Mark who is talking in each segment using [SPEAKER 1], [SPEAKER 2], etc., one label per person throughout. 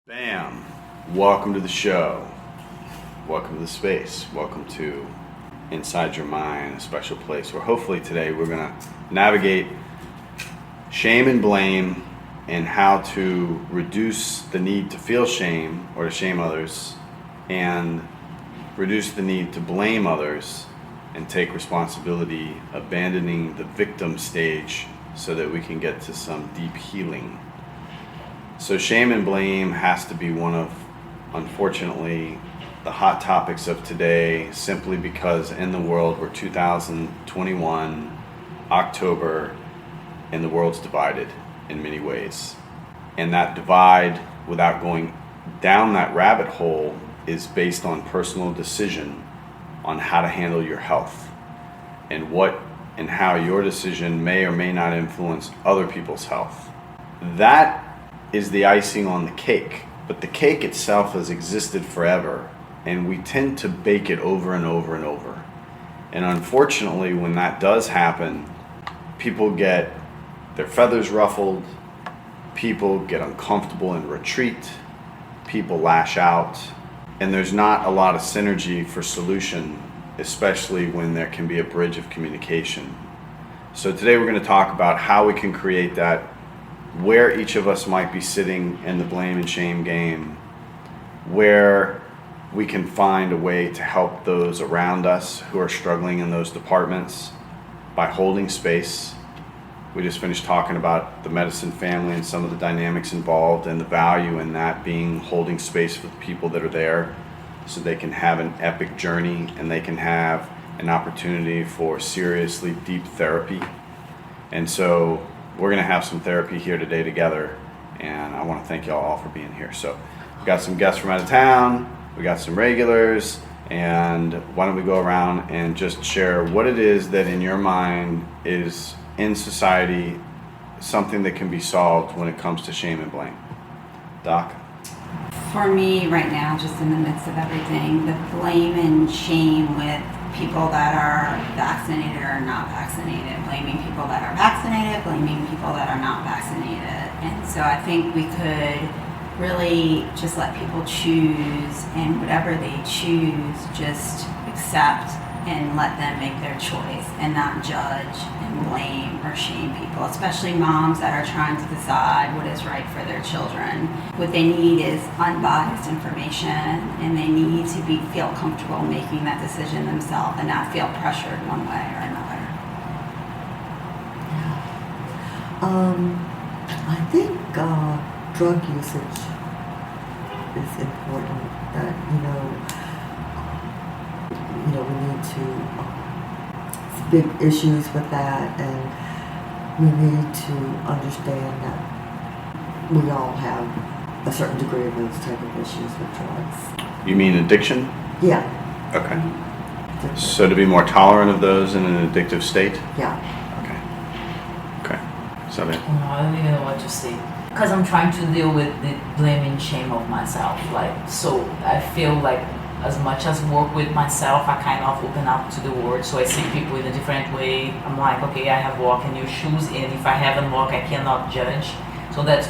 [SPEAKER 1] Bam! Welcome to the show. Welcome to the space. Welcome to Inside Your Mind, a special place where hopefully today we're going to navigate shame and blame and how to reduce the need to feel shame or to shame others and reduce the need to blame others and take responsibility, abandoning the victim stage so that we can get to some deep healing. So shame and blame has to be one of, unfortunately, the hot topics of today, simply because in the world we're 2021, October, and the world's divided in many ways. And that divide, without going down that rabbit hole, is based on personal decision on how to handle your health and what and how your decision may or may not influence other people's health. That is the icing on the cake, but the cake itself has existed forever, and we tend to bake it over and over and over. And unfortunately, when that does happen, people get their feathers ruffled, people get uncomfortable and retreat, people lash out, and there's not a lot of synergy for solution, especially when there can be a bridge of communication. So today we're going to talk about how we can create that, where each of us might be sitting in the blame and shame game, where we can find a way to help those around us who are struggling in those departments by holding space. We just finished talking about the medicine family and some of the dynamics involved and the value in that being holding space for the people that are there so they can have an epic journey and they can have an opportunity for seriously deep therapy. And so we're going to have some therapy here today together, and I want to thank y'all all for being here. So we've got some guests from out of town, we got some regulars, and why don't we go around and just share what it is that in your mind is in society something that can be solved when it comes to shame and blame. Doc?
[SPEAKER 2] For me right now, just in the midst of everything, the blame and shame with people that are vaccinated or not vaccinated, blaming people that are vaccinated, blaming people that are not vaccinated. And so I think we could really just let people choose, and whatever they choose, just accept and let them make their choice and not judge and blame or shame people, especially moms that are trying to decide what is right for their children. What they need is unbiased information, and they need to feel comfortable making that decision themselves and not feel pressured one way or another.
[SPEAKER 3] I think drug usage is important. That we need to big issues with that, and we need to understand that we all have a certain degree of those type of issues with drugs.
[SPEAKER 1] You mean addiction?
[SPEAKER 3] Yeah.
[SPEAKER 1] Okay. So to be more tolerant of those in an addictive state?
[SPEAKER 3] Yeah.
[SPEAKER 1] Okay. So then.
[SPEAKER 4] I don't even know what to say, because I'm trying to deal with the blame and shame of myself. So I feel like as much as work with myself, I kind of open up to the world. So I see people in a different way. I'm like, okay, I have walked in your shoes, and if I haven't walked, I cannot judge. So that's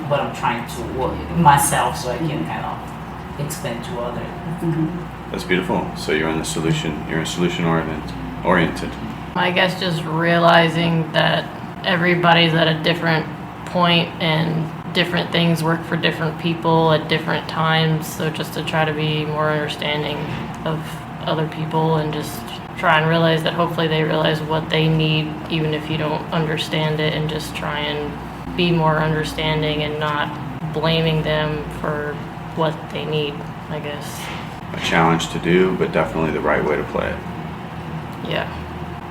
[SPEAKER 4] what I'm trying to work myself, so I can kind of explain to others.
[SPEAKER 2] Mm-hmm.
[SPEAKER 1] That's beautiful. So you're in the solution. You're solution oriented.
[SPEAKER 5] I guess just realizing that everybody's at a different point and different things work for different people at different times. So just to try to be more understanding of other people and just try and realize that hopefully they realize what they need, even if you don't understand it, and just try and be more understanding and not blaming them for what they need, I guess.
[SPEAKER 1] A challenge to do, but definitely the right way to play it.
[SPEAKER 5] Yeah.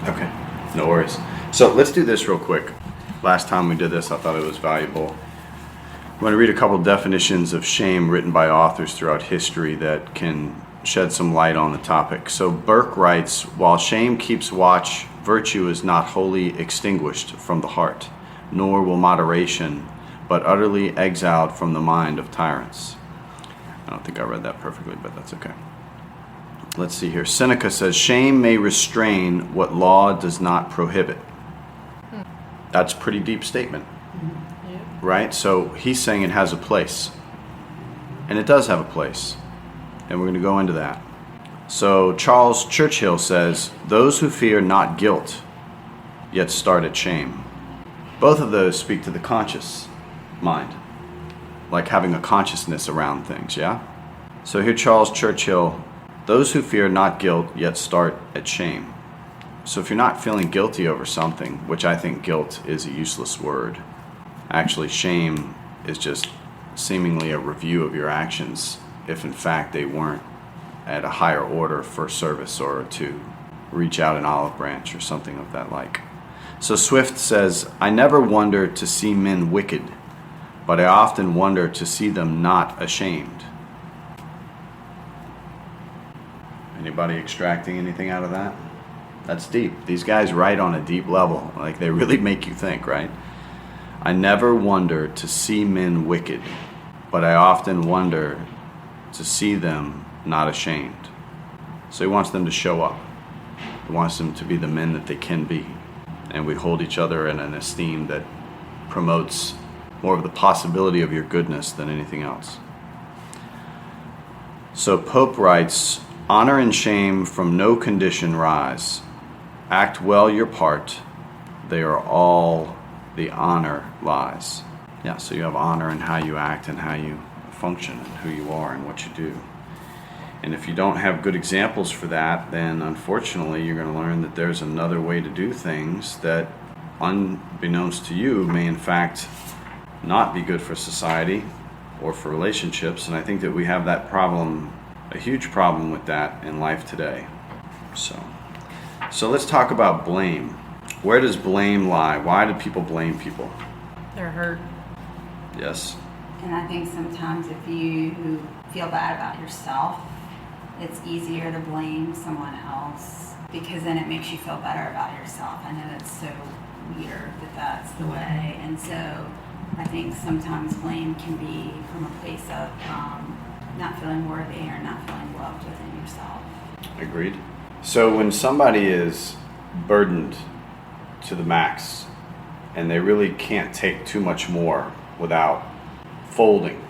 [SPEAKER 1] Okay, no worries. So let's do this real quick. Last time we did this, I thought it was valuable. I'm going to read a couple definitions of shame written by authors throughout history that can shed some light on the topic. So Burke writes, while shame keeps watch, virtue is not wholly extinguished from the heart, nor will moderation, but utterly exiled from the mind of tyrants. I don't think I read that perfectly, but that's okay. Let's see here. Seneca says, shame may restrain what law does not prohibit. That's a pretty deep statement. Right? So he's saying it has a place. And it does have a place. And we're going to go into that. So Charles Churchill says, those who fear not guilt, yet start at shame. Both of those speak to the conscious mind, like having a consciousness around things, yeah? So here Charles Churchill, those who fear not guilt, yet start at shame. So if you're not feeling guilty over something, which I think guilt is a useless word, actually shame is just seemingly a review of your actions if in fact they weren't at a higher order for service or to reach out an olive branch or something of that like. So Swift says, I never wonder to see men wicked, but I often wonder to see them not ashamed. Anybody extracting anything out of that? That's deep. These guys write on a deep level. Like, they really make you think, right? I never wonder to see men wicked, but I often wonder to see them not ashamed. So he wants them to show up. He wants them to be the men that they can be. And we hold each other in an esteem that promotes more of the possibility of your goodness than anything else. So Pope writes, honor and shame from no condition rise. Act well your part. They are all the honor lies. Yeah, so you have honor in how you act and how you function and who you are and what you do. And if you don't have good examples for that, then unfortunately you're going to learn that there's another way to do things that, unbeknownst to you, may in fact not be good for society or for relationships. And I think that we have that problem, a huge problem with that in life today. So let's talk about blame. Where does blame lie? Why do people blame people?
[SPEAKER 5] They're hurt.
[SPEAKER 1] Yes.
[SPEAKER 2] And I think sometimes if you feel bad about yourself, it's easier to blame someone else because then it makes you feel better about yourself. I know it's so weird that that's the way. And so I think sometimes blame can be from a place of not feeling worthy or not feeling loved within yourself.
[SPEAKER 1] Agreed. So when somebody is burdened to the max and they really can't take too much more without folding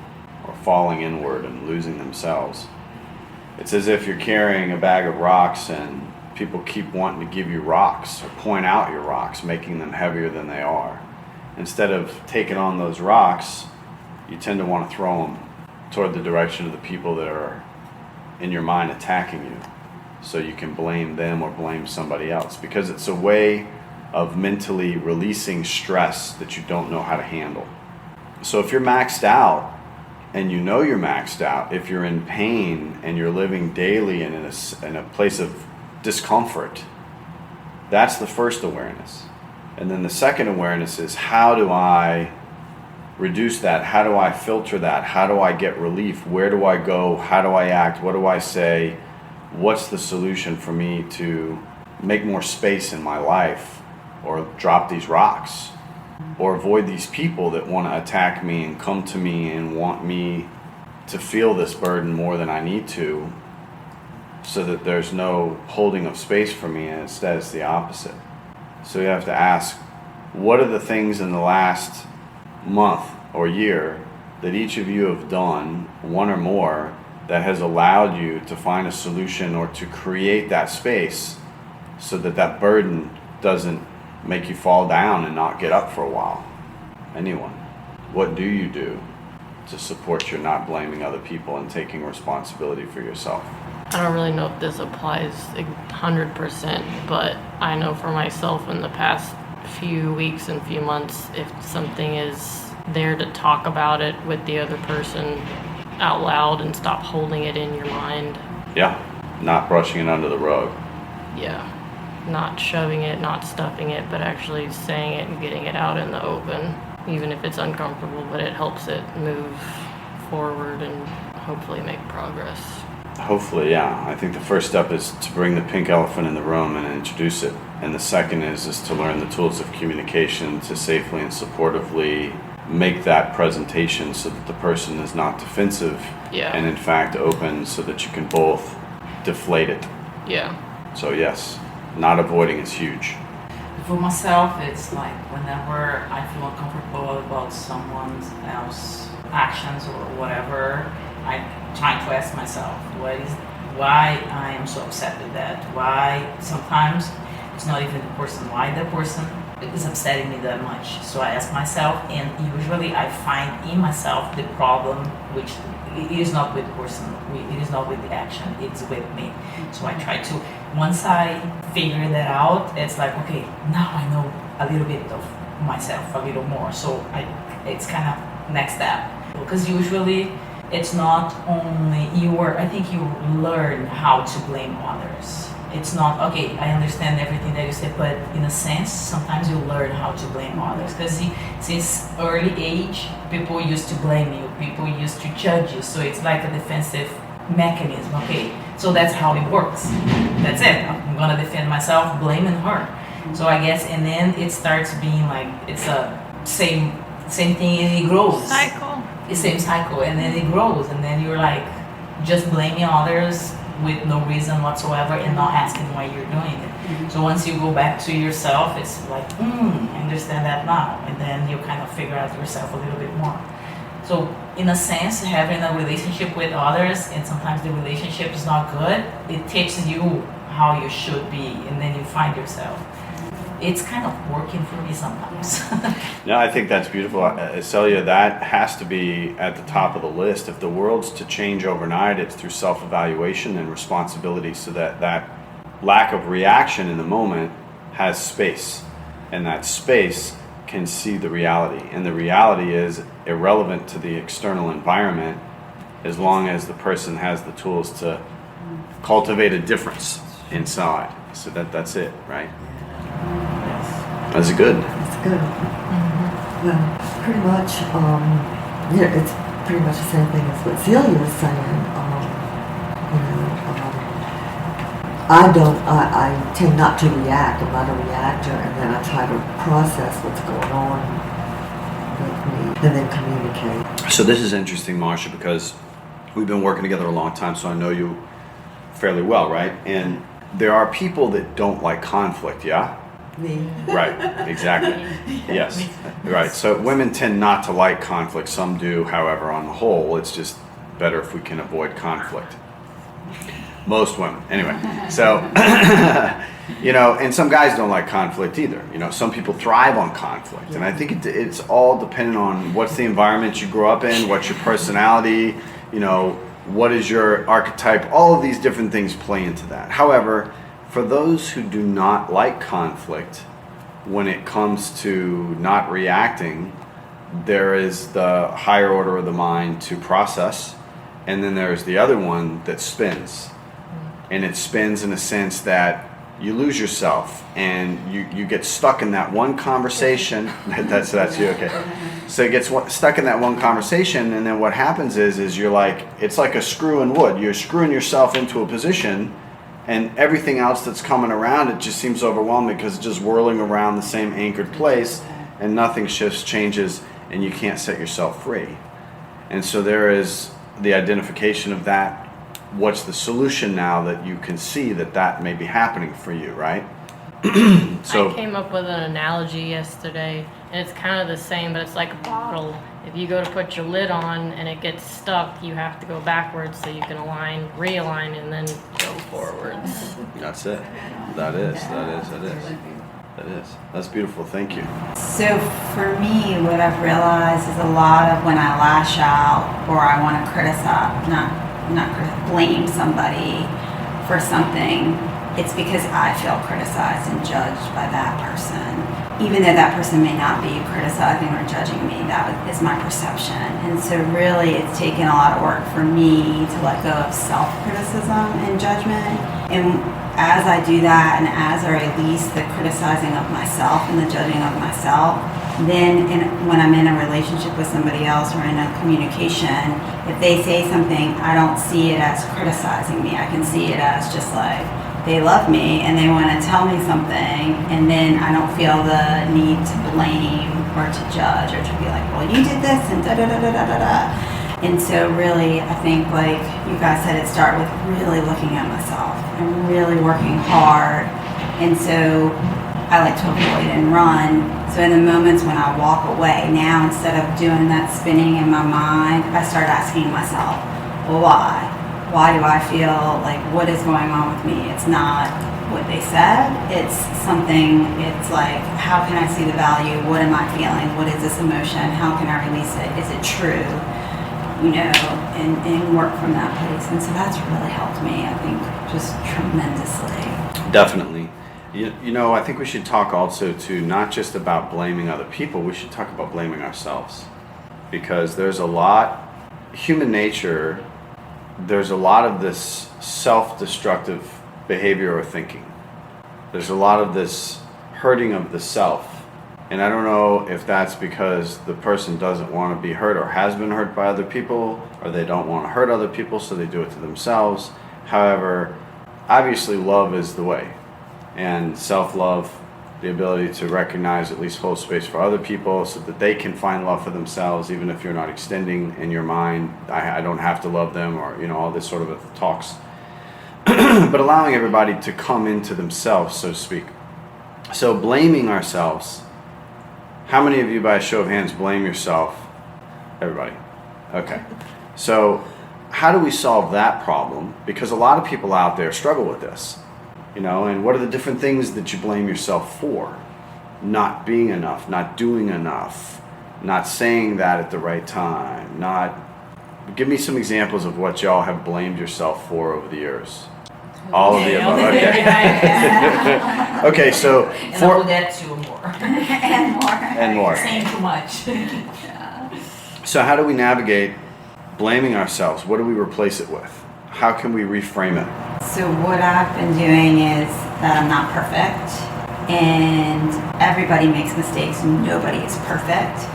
[SPEAKER 1] or falling inward and losing themselves, it's as if you're carrying a bag of rocks and people keep wanting to give you rocks or point out your rocks, making them heavier than they are. Instead of taking on those rocks, you tend to want to throw them toward the direction of the people that are in your mind attacking you, so you can blame them or blame somebody else, because it's a way of mentally releasing stress that you don't know how to handle. So if you're maxed out and you know you're maxed out, if you're in pain and you're living daily in a place of discomfort, that's the first awareness. And then the second awareness is, how do I reduce that? How do I filter that? How do I get relief? Where do I go? How do I act? What do I say? What's the solution for me to make more space in my life, or drop these rocks, or avoid these people that want to attack me and come to me and want me to feel this burden more than I need to, so that there's no holding of space for me, and instead it's the opposite. So you have to ask, what are the things in the last month or year that each of you have done, one or more, that has allowed you to find a solution or to create that space so that that burden doesn't make you fall down and not get up for a while? Anyone? What do you do to support your not blaming other people and taking responsibility for yourself?
[SPEAKER 5] I don't really know if this applies 100%, but I know for myself in the past few weeks and few months, if something is there, to talk about it with the other person out loud and stop holding it in your mind.
[SPEAKER 1] Yeah, not brushing it under the rug.
[SPEAKER 5] Yeah, not shoving it, not stuffing it, but actually saying it and getting it out in the open, even if it's uncomfortable, but it helps it move forward and hopefully make progress.
[SPEAKER 1] Hopefully, yeah. I think the first step is to bring the pink elephant in the room and introduce it. And the second is to learn the tools of communication to safely and supportively make that presentation so that the person is not defensive, and in fact open, so that you can both deflate it.
[SPEAKER 5] Yeah.
[SPEAKER 1] So yes, not avoiding is huge.
[SPEAKER 4] For myself, it's like whenever I feel uncomfortable about someone else's actions or whatever, I trying to ask myself why I am so upset with that. Why sometimes it's not even the person. Why the person is upsetting me that much. So I ask myself, and usually I find in myself the problem, which it is not with the person, it is not with the action, it's with me. So I try to, once I figure that out, it's like, okay, now I know a little bit of myself, a little more. So it's kind of next step. Because usually it's not only I think you learn how to blame others. It's not, okay, I understand everything that you said, but in a sense, sometimes you learn how to blame others. Because since early age, people used to blame you, people used to judge you. So it's like a defensive mechanism, okay? So that's how it works. That's it. I'm gonna defend myself, blaming her. So I guess, and then it starts being like, it's a same thing, and it grows.
[SPEAKER 5] Cycle.
[SPEAKER 4] The same cycle, and then it grows, and then you're like just blaming others with no reason whatsoever and not asking why you're doing it. So once you go back to yourself, it's like, I understand that now, and then you kind of figure out yourself a little bit more. So in a sense, having a relationship with others, and sometimes the relationship is not good, it teaches you how you should be, and then you find yourself. It's kind of working for me sometimes.
[SPEAKER 1] No, I think that's beautiful. Celia, that has to be at the top of the list. If the world's to change overnight, it's through self-evaluation and responsibility, so that lack of reaction in the moment has space. And that space can see the reality. And the reality is irrelevant to the external environment as long as the person has the tools to cultivate a difference inside. So that's it, right? That's good.
[SPEAKER 3] It's good. Well, pretty much, it's pretty much the same thing as what Celia was saying. I tend not to react. I'm not a reactor, and then I try to process what's going on with me, and then communicate.
[SPEAKER 1] So this is interesting, Marsha, because we've been working together a long time, so I know you fairly well, right? And there are people that don't like conflict, yeah?
[SPEAKER 3] Me.
[SPEAKER 1] Right, exactly. Yes, right. So women tend not to like conflict. Some do, however, on the whole, it's just better if we can avoid conflict. Most women, anyway. So, and some guys don't like conflict either. Some people thrive on conflict. And I think it's all dependent on what's the environment you grew up in, what's your personality, what is your archetype. All of these different things play into that. However, for those who do not like conflict, when it comes to not reacting, there is the higher order of the mind to process, and then there's the other one that spins. And it spins in a sense that you lose yourself, and you get stuck in that one conversation. That's you, okay. So it gets stuck in that one conversation, and then what happens is you're like, it's like a screw in wood. You're screwing yourself into a position, and everything else that's coming around, it just seems overwhelming because it's just whirling around the same anchored place, and nothing shifts, changes, and you can't set yourself free. And so there is the identification of that. What's the solution now that you can see that may be happening for you, right? So
[SPEAKER 5] I came up with an analogy yesterday, and it's kind of the same, but it's like a bottle. If you go to put your lid on and it gets stuck, you have to go backwards so you can realign, and then go forwards.
[SPEAKER 1] that's it. That is. That's beautiful. Thank you.
[SPEAKER 2] So for me, what I've realized is a lot of when I lash out or I want to criticize, blame somebody for something, it's because I feel criticized and judged by that person. Even though that person may not be criticizing or judging me, that is my perception. And so really it's taken a lot of work for me to let go of self-criticism and judgment. And as I do that, and as I release the criticizing of myself and the judging of myself, then when I'm in a relationship with somebody else or in a communication, if they say something, I don't see it as criticizing me. I can see it as just like, they love me and they want to tell me something, and then I don't feel the need to blame or to judge or to be like, well, you did this and da da da da da da da. And so really, I think like you guys said, it started with really looking at myself and really working hard. And so I like to avoid and run. So in the moments when I walk away, now instead of doing that spinning in my mind, I start asking myself, well, why? Why do I feel like what is going on with me? It's not what they said. It's something, it's like, how can I see the value? What am I feeling? What is this emotion? How can I release it? Is it true? You know, and work from that place. And so that's really helped me, I think, just tremendously.
[SPEAKER 1] Definitely. You know, I think we should talk also too, not just about blaming other people, we should talk about blaming ourselves. Because there's a lot, human nature, there's a lot of this self-destructive behavior or thinking. There's a lot of this hurting of the self. And I don't know if that's because the person doesn't want to be hurt or has been hurt by other people, or they don't want to hurt other people, so they do it to themselves. However, obviously love is the way. And self-love, the ability to recognize, at least hold space for other people so that they can find love for themselves, even if you're not extending in your mind, I don't have to love them, or, you know, all this sort of talks. But allowing everybody to come into themselves, so to speak. So blaming ourselves. How many of you, by a show of hands, blame yourself? Everybody. Okay. So how do we solve that problem? Because a lot of people out there struggle with this. You know, and what are the different things that you blame yourself for? Not being enough, not doing enough, not saying that at the right time, not... Give me some examples of what y'all have blamed yourself for over the years. All of the above. Okay. Okay, so...
[SPEAKER 4] And I will get two more.
[SPEAKER 2] And more.
[SPEAKER 4] Saying too much.
[SPEAKER 1] So how do we navigate blaming ourselves? What do we replace it with? How can we reframe it?
[SPEAKER 2] So what I've been doing is that I'm not perfect, and everybody makes mistakes. Nobody is perfect,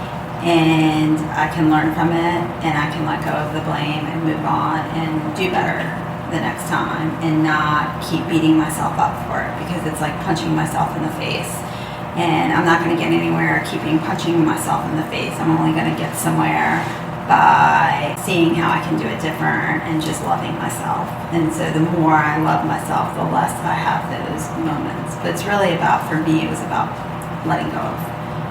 [SPEAKER 2] and I can learn from it, and I can let go of the blame and move on and do better the next time, and not keep beating myself up for it, because it's like punching myself in the face, and I'm not going to get anywhere keeping punching myself in the face. I'm only going to get somewhere by seeing how I can do it different and just loving myself. And so the more I love myself, the less I have those moments. But it's really about, for me, it was about letting go of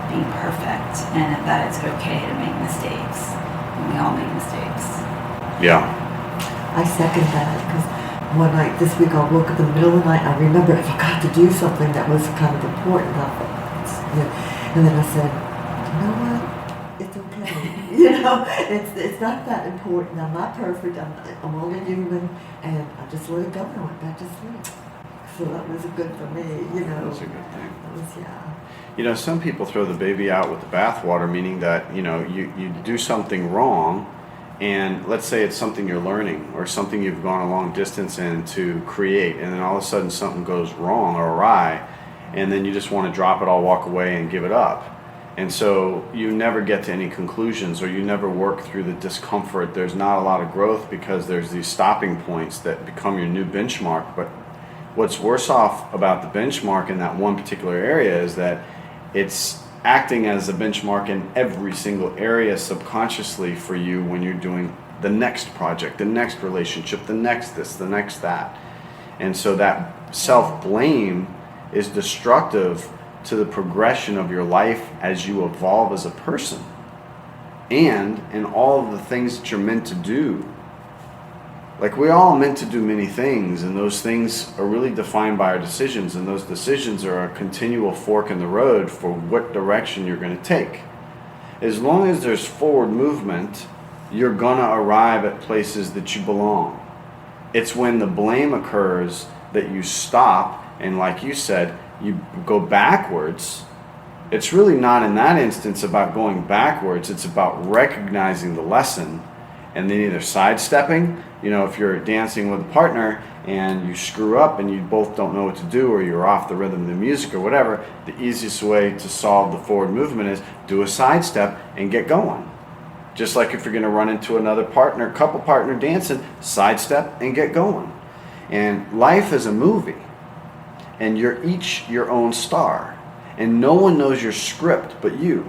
[SPEAKER 2] being perfect, and that it's okay to make mistakes. And we all make mistakes.
[SPEAKER 1] Yeah.
[SPEAKER 3] I second that, because one night this week I woke up in the middle of the night. I remember I forgot to do something that was kind of important. And then I said, you know what? It's okay. You know, it's not that important. I'm not perfect. I'm only human, and I just let it go and I went back to sleep. So that was good for me. You know,
[SPEAKER 1] That's a good thing.
[SPEAKER 3] That was, yeah.
[SPEAKER 1] You know, some people throw the baby out with the bathwater, meaning that, you know, you do something wrong, and let's say it's something you're learning or something you've gone a long distance in to create, and then all of a sudden something goes wrong or awry, and then you just want to drop it all, walk away, and give it up. And so you never get to any conclusions, or you never work through the discomfort. There's not a lot of growth because there's these stopping points that become your new benchmark. But what's worse off about the benchmark in that one particular area is that it's acting as a benchmark in every single area subconsciously for you when you're doing the next project, the next relationship, the next this, the next that. And so that self-blame is destructive to the progression of your life as you evolve as a person, and in all of the things that you're meant to do. Like, we're all meant to do many things, and those things are really defined by our decisions, and those decisions are a continual fork in the road for what direction you're going to take. As long as there's forward movement, you're going to arrive at places that you belong. It's when the blame occurs that you stop, and like you said, you go backwards. It's really not in that instance about going backwards. It's about recognizing the lesson and then either sidestepping. You know, if you're dancing with a partner and you screw up and you both don't know what to do, or you're off the rhythm of the music or whatever, the easiest way to solve the forward movement is do a sidestep and get going. Just like if you're going to run into another partner, couple partner dancing, sidestep and get going. And life is a movie. And you're each your own star, and no one knows your script but you.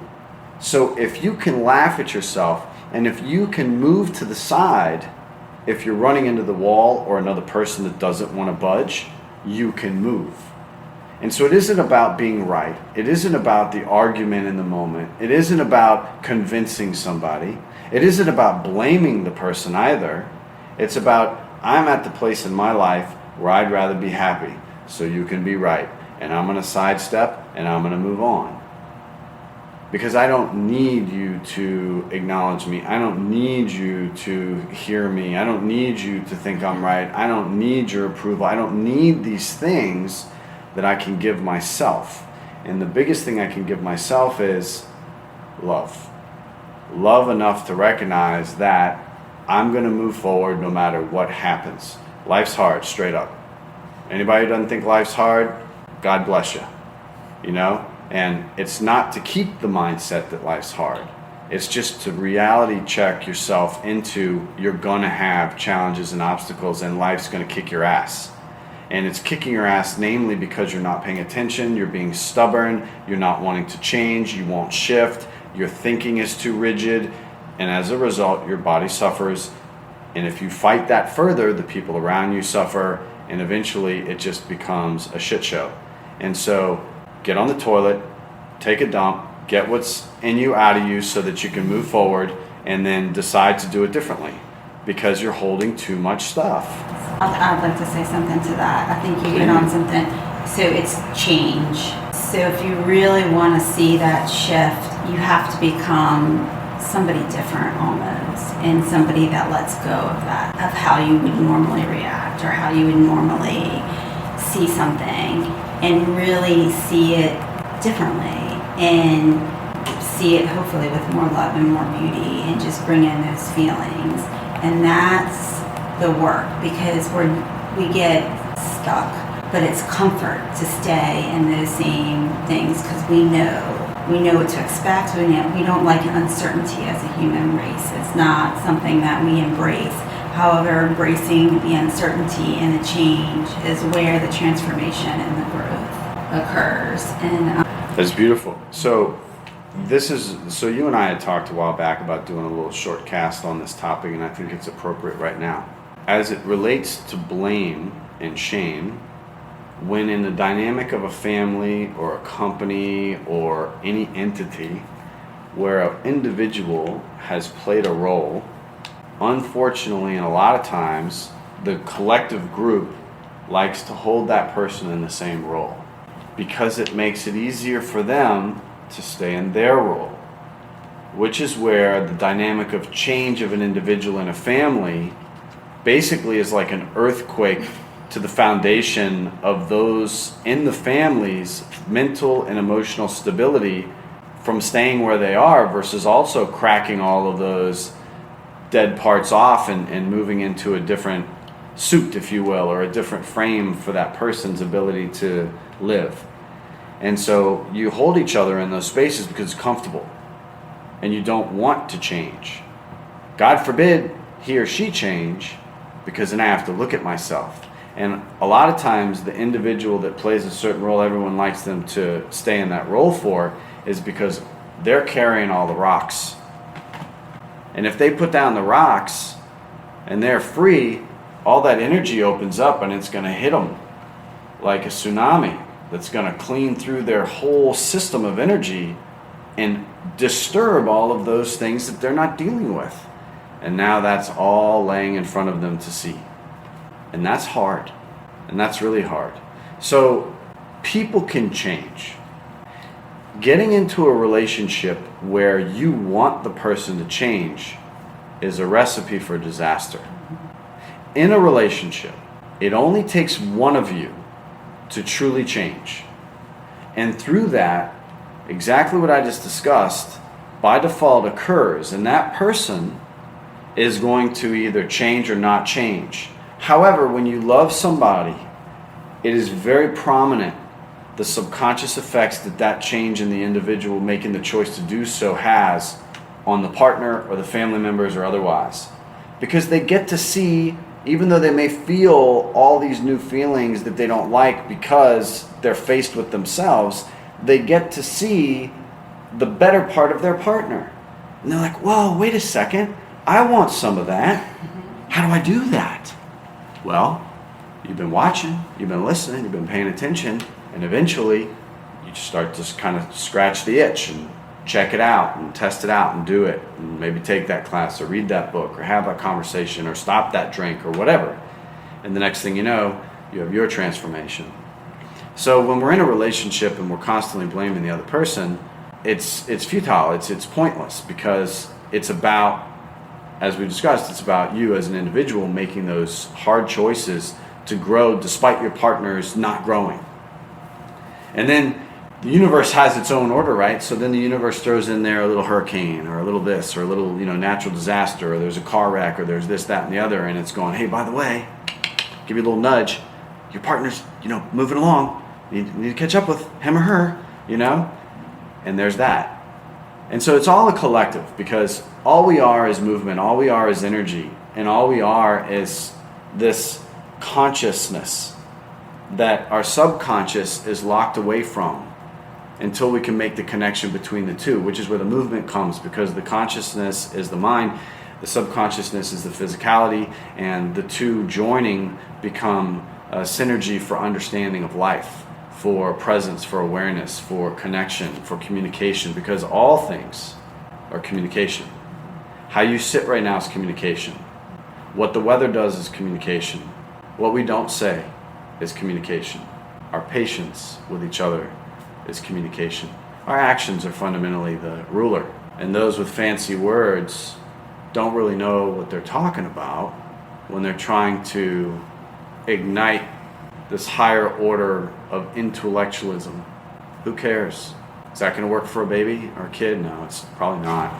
[SPEAKER 1] So if you can laugh at yourself, and if you can move to the side, if you're running into the wall or another person that doesn't want to budge, you can move. And so it isn't about being right. It isn't about the argument in the moment. It isn't about convincing somebody. It isn't about blaming the person either. It's about, I'm at the place in my life where I'd rather be happy, so you can be right. And I'm going to sidestep and I'm going to move on. Because I don't need you to acknowledge me. I don't need you to hear me. I don't need you to think I'm right. I don't need your approval. I don't need these things that I can give myself. And the biggest thing I can give myself is love. Love enough to recognize that I'm going to move forward no matter what happens. Life's hard, straight up. Anybody who doesn't think life's hard, God bless you. You know? And it's not to keep the mindset that life's hard. It's just to reality check yourself into, you're going to have challenges and obstacles, and life's going to kick your ass. And it's kicking your ass namely because you're not paying attention, you're being stubborn, you're not wanting to change, you won't shift, your thinking is too rigid, and as a result, your body suffers. And if you fight that further, the people around you suffer, and eventually it just becomes a shit show. And so, get on the toilet, take a dump, get what's in you out of you so that you can move forward, and then decide to do it differently because you're holding too much stuff.
[SPEAKER 2] I'd like to say something to that. I think you hit on something. So it's change. So if you really want to see that shift, you have to become somebody different almost, and somebody that lets go of that, of how you would normally react or how you would normally see something, and really see it differently and see it hopefully with more love and more beauty, and just bring in those feelings. And that's the work, because we get stuck, but it's comfort to stay in those same things because we know what to expect. We don't like uncertainty as a human race. It's not something that we embrace. However, embracing the uncertainty and the change is where the transformation and the growth occurs. And
[SPEAKER 1] that's beautiful. So you and I had talked a while back about doing a little short cast on this topic, and I think it's appropriate right now. As it relates to blame and shame, when in the dynamic of a family or a company or any entity where an individual has played a role, unfortunately, and a lot of times, the collective group likes to hold that person in the same role because it makes it easier for them to stay in their role, which is where the dynamic of change of an individual in a family basically is like an earthquake to the foundation of those in the family's mental and emotional stability from staying where they are, versus also cracking all of those dead parts off and moving into a different suit, if you will, or a different frame for that person's ability to live. And so you hold each other in those spaces because it's comfortable and you don't want to change. God forbid he or she change, because then I have to look at myself. And a lot of times the individual that plays a certain role everyone likes them to stay in that role for is because they're carrying all the rocks. And if they put down the rocks and they're free, all that energy opens up and it's going to hit them like a tsunami that's going to clean through their whole system of energy and disturb all of those things that they're not dealing with. And now that's all laying in front of them to see. And that's hard. And that's really hard. So people can change. Getting into a relationship where you want the person to change is a recipe for disaster. In a relationship, it only takes one of you to truly change. And through that, exactly what I just discussed, by default occurs, and that person is going to either change or not change. However, when you love somebody, it is very prominent the subconscious effects that change in the individual making the choice to do so has on the partner or the family members or otherwise. Because they get to see, even though they may feel all these new feelings that they don't like because they're faced with themselves, they get to see the better part of their partner. And they're like, whoa, wait a second, I want some of that. How do I do that? Well, you've been watching, you've been listening, you've been paying attention, and eventually you just start to kind of scratch the itch and check it out and test it out and do it, and maybe take that class or read that book or have that conversation or stop that drink or whatever. And the next thing you know, you have your transformation. So when we're in a relationship and we're constantly blaming the other person, it's futile, it's pointless, because it's about, as we discussed, it's about you as an individual making those hard choices to grow despite your partner's not growing. And then the universe has its own order, right? So then the universe throws in there a little hurricane or a little this or a little, natural disaster, or there's a car wreck, or there's this, that, and the other, and it's going, hey, by the way, give you a little nudge. Your partner's, moving along. You need to catch up with him or her, And there's that. And so it's all a collective, because all we are is movement, all we are is energy, and all we are is this consciousness that our subconscious is locked away from until we can make the connection between the two, which is where the movement comes, because the consciousness is the mind, the subconsciousness is the physicality, and the two joining become a synergy for understanding of life, for presence, for awareness, for connection, for communication, because all things are communication. How you sit right now is communication. What the weather does is communication. What we don't say is communication. Our patience with each other is communication. Our actions are fundamentally the ruler, and those with fancy words don't really know what they're talking about when they're trying to ignite this higher order of intellectualism. Who cares? Is that going to work for a baby or a kid? No, it's probably not.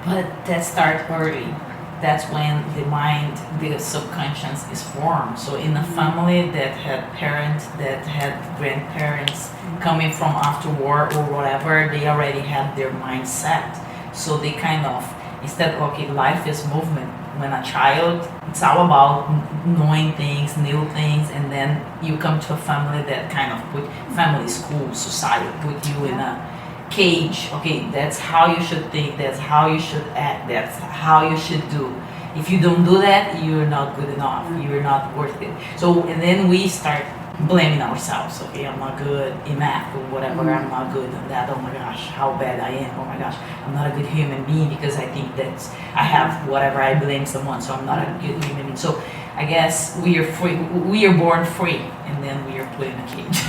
[SPEAKER 4] But that starts early. That's when the mind, the subconscious is formed. So in a family that had parents, that had grandparents coming from after war or whatever, they already had their mindset. So they kind of, instead of, okay, life is movement. When a child, it's all about knowing things, new things, and then you come to a family that kind of put, family, school, society, put you in a cage. Okay, that's how you should think, that's how you should act, that's how you should do. If you don't do that, you're not good enough, you're not worth it. So, and then we start blaming ourselves. Okay, I'm not good in math or whatever, I'm not good in that, oh my gosh, how bad I am, oh my gosh, I'm not a good human being because I think that I have whatever, I blame someone, so I'm not a good human being. So I guess we are free, we are born free, and then we are put in a cage.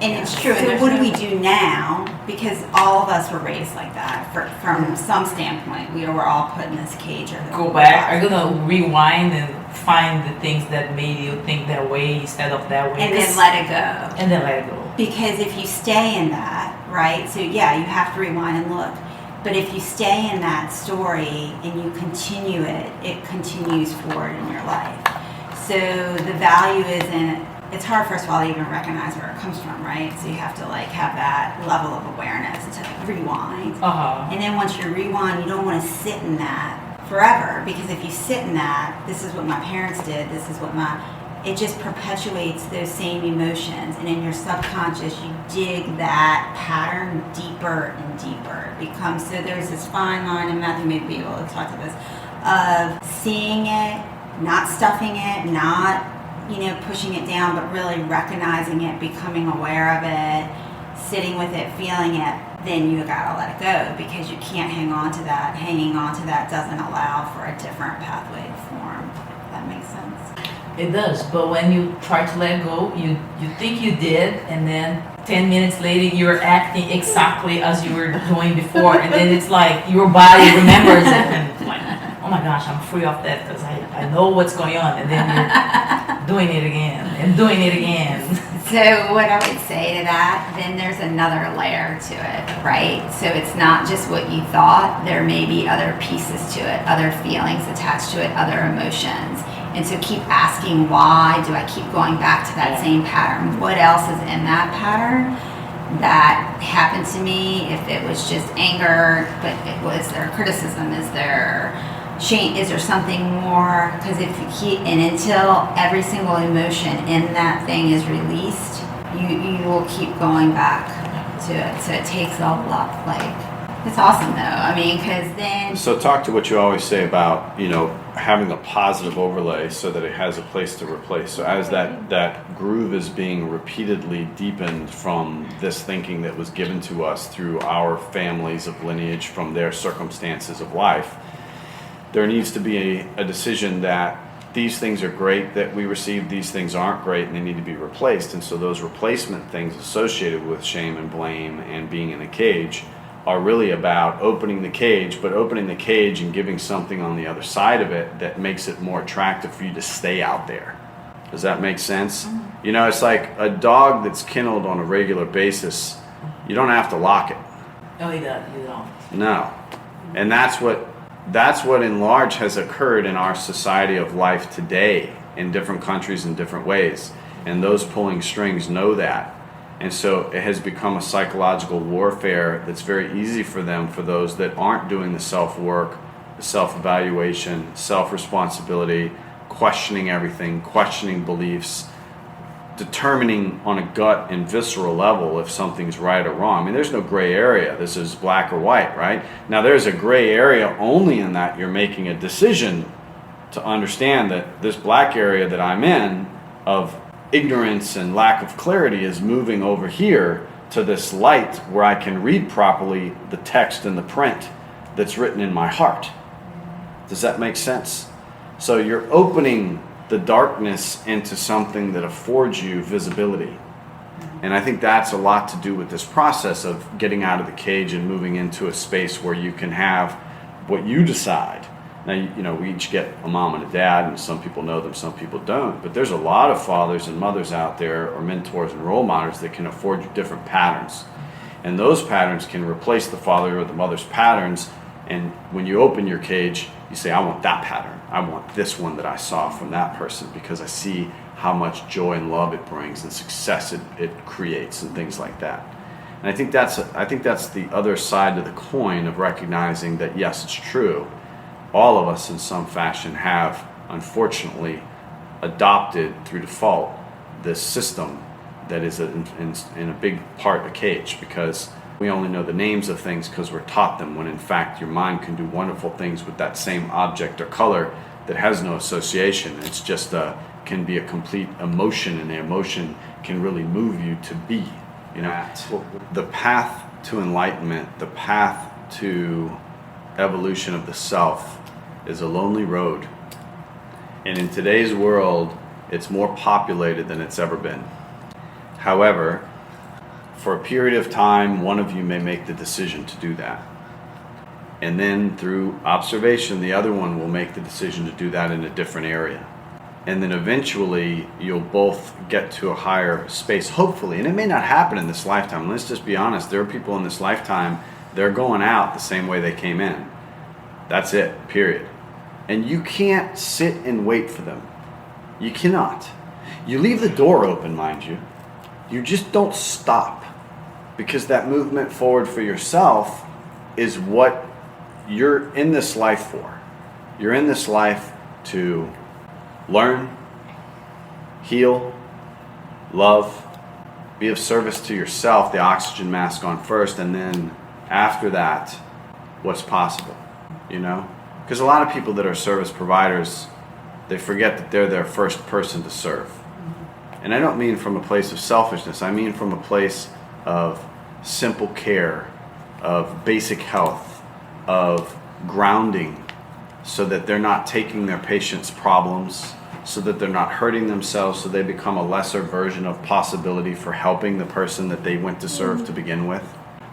[SPEAKER 2] And it's true. So what do we do now? Because all of us were raised like that. From some standpoint, we were all put in this cage.
[SPEAKER 4] Go back. Are you gonna rewind and find the things that made you think that way instead of that way?
[SPEAKER 2] And then let it go.
[SPEAKER 4] And then let it go.
[SPEAKER 2] Because if you stay in that, right? So yeah, you have to rewind and look. But if you stay in that story and you continue it, it continues forward in your life. So the value is in. It's hard, first of all, to even recognize where it comes from, right? So you have to have that level of awareness to rewind. And then once you rewind, you don't want to sit in that forever, because if you sit in that, this is what my parents did, this is what it just perpetuates those same emotions. And in your subconscious, you dig that pattern deeper and deeper. It becomes, so there's this fine line, and Matthew may be able to talk to this, of seeing it, not stuffing it, not pushing it down, but really recognizing it, becoming aware of it, sitting with it, feeling it. Then you gotta let it go, because you can't hang on to that. Hanging on to that doesn't allow for a different pathway to form. If that makes sense.
[SPEAKER 4] It does, but when you try to let go, you think you did, and then 10 minutes later you're acting exactly as you were doing before, and then it's like your body remembers it, and it's like, oh my gosh, I'm free of that because I know what's going on, and then you're doing it again and doing it again.
[SPEAKER 2] So what I would say to that, then there's another layer to it, right? So it's not just what you thought, there may be other pieces to it, other feelings attached to it, other emotions. And so keep asking, why do I keep going back to that same pattern? What else is in that pattern that happened to me? If it was just anger, but was there criticism? Is there shame? Is there something more? Because if you keep, and until every single emotion in that thing is released, you will keep going back to it. So it takes a lot, it's awesome though. I mean, because then.
[SPEAKER 1] So talk to what you always say about, having a positive overlay so that it has a place to replace. So as that groove is being repeatedly deepened from this thinking that was given to us through our families of lineage, from their circumstances of life, there needs to be a decision that these things are great that we received, these things aren't great, and they need to be replaced. And so those replacement things associated with shame and blame and being in a cage are really about opening the cage, but opening the cage and giving something on the other side of it that makes it more attractive for you to stay out there. Does that make sense? You know, it's like a dog that's kenneled on a regular basis. You don't have to lock it.
[SPEAKER 4] No, you don't.
[SPEAKER 1] No. And that's what in large has occurred in our society of life today in different countries in different ways. And those pulling strings know that. And so it has become a psychological warfare that's very easy for them, for those that aren't doing the self-work, the self-evaluation, self-responsibility, questioning everything, questioning beliefs, determining on a gut and visceral level if something's right or wrong. I mean, there's no gray area. This is black or white, right? Now, there's a gray area only in that you're making a decision to understand that this black area that I'm in of ignorance and lack of clarity is moving over here to this light where I can read properly the text and the print that's written in my heart. Does that make sense? So you're opening the darkness into something that affords you visibility. And I think that's a lot to do with this process of getting out of the cage and moving into a space where you can have what you decide. Now, you know, we each get a mom and a dad, and some people know them, some people don't. But there's a lot of fathers and mothers out there, or mentors and role models, that can afford you different patterns. And those patterns can replace the father or the mother's patterns. And when you open your cage, you say, I want that pattern. I want this one that I saw from that person, because I see how much joy and love it brings and success it creates and things like that. And I think that's the other side of the coin of recognizing that, yes, it's true. All of us in some fashion have, unfortunately, adopted through default this system that is in a big part a cage, because we only know the names of things because we're taught them, when in fact your mind can do wonderful things with that same object or color that has no association. It's just can be a complete emotion, and the emotion can really move you to be. You know, the path to enlightenment, the path to evolution of the self is a lonely road. And in today's world, it's more populated than it's ever been. However, for a period of time, one of you may make the decision to do that. And then through observation, the other one will make the decision to do that in a different area. And then eventually, you'll both get to a higher space, hopefully. And it may not happen in this lifetime. Let's just be honest. There are people in this lifetime, they're going out the same way they came in. That's it, period. And you can't sit and wait for them. You cannot. You leave the door open, mind you. You just don't stop, because that movement forward for yourself is what you're in this life for. You're in this life to learn, heal, love, be of service to yourself, the oxygen mask on first, and then after that, what's possible, you know? Because a lot of people that are service providers, they forget that they're their first person to serve. And I don't mean from a place of selfishness. I mean from a place of simple care, of basic health, of grounding, so that they're not taking their patients' problems, so that they're not hurting themselves, so they become a lesser version of possibility for helping the person that they went to serve to begin with.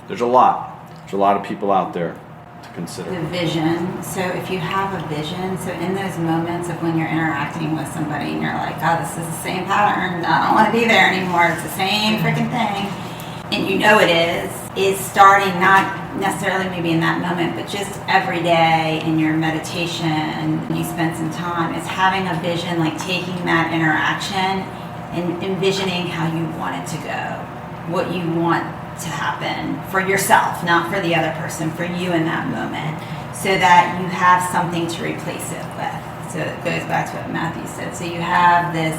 [SPEAKER 1] There's a lot of people out there to consider.
[SPEAKER 2] The vision. So if you have a vision, so in those moments of when you're interacting with somebody and you're like, oh, this is the same pattern, I don't want to be there anymore, it's the same freaking thing, and you know it is starting, not necessarily maybe in that moment, but just every day in your meditation, and you spend some time, it's having a vision, like taking that interaction and envisioning how you want it to go, what you want to happen for yourself, not for the other person, for you in that moment, so that you have something to replace it with. So it goes back to what Matthew said. So you have this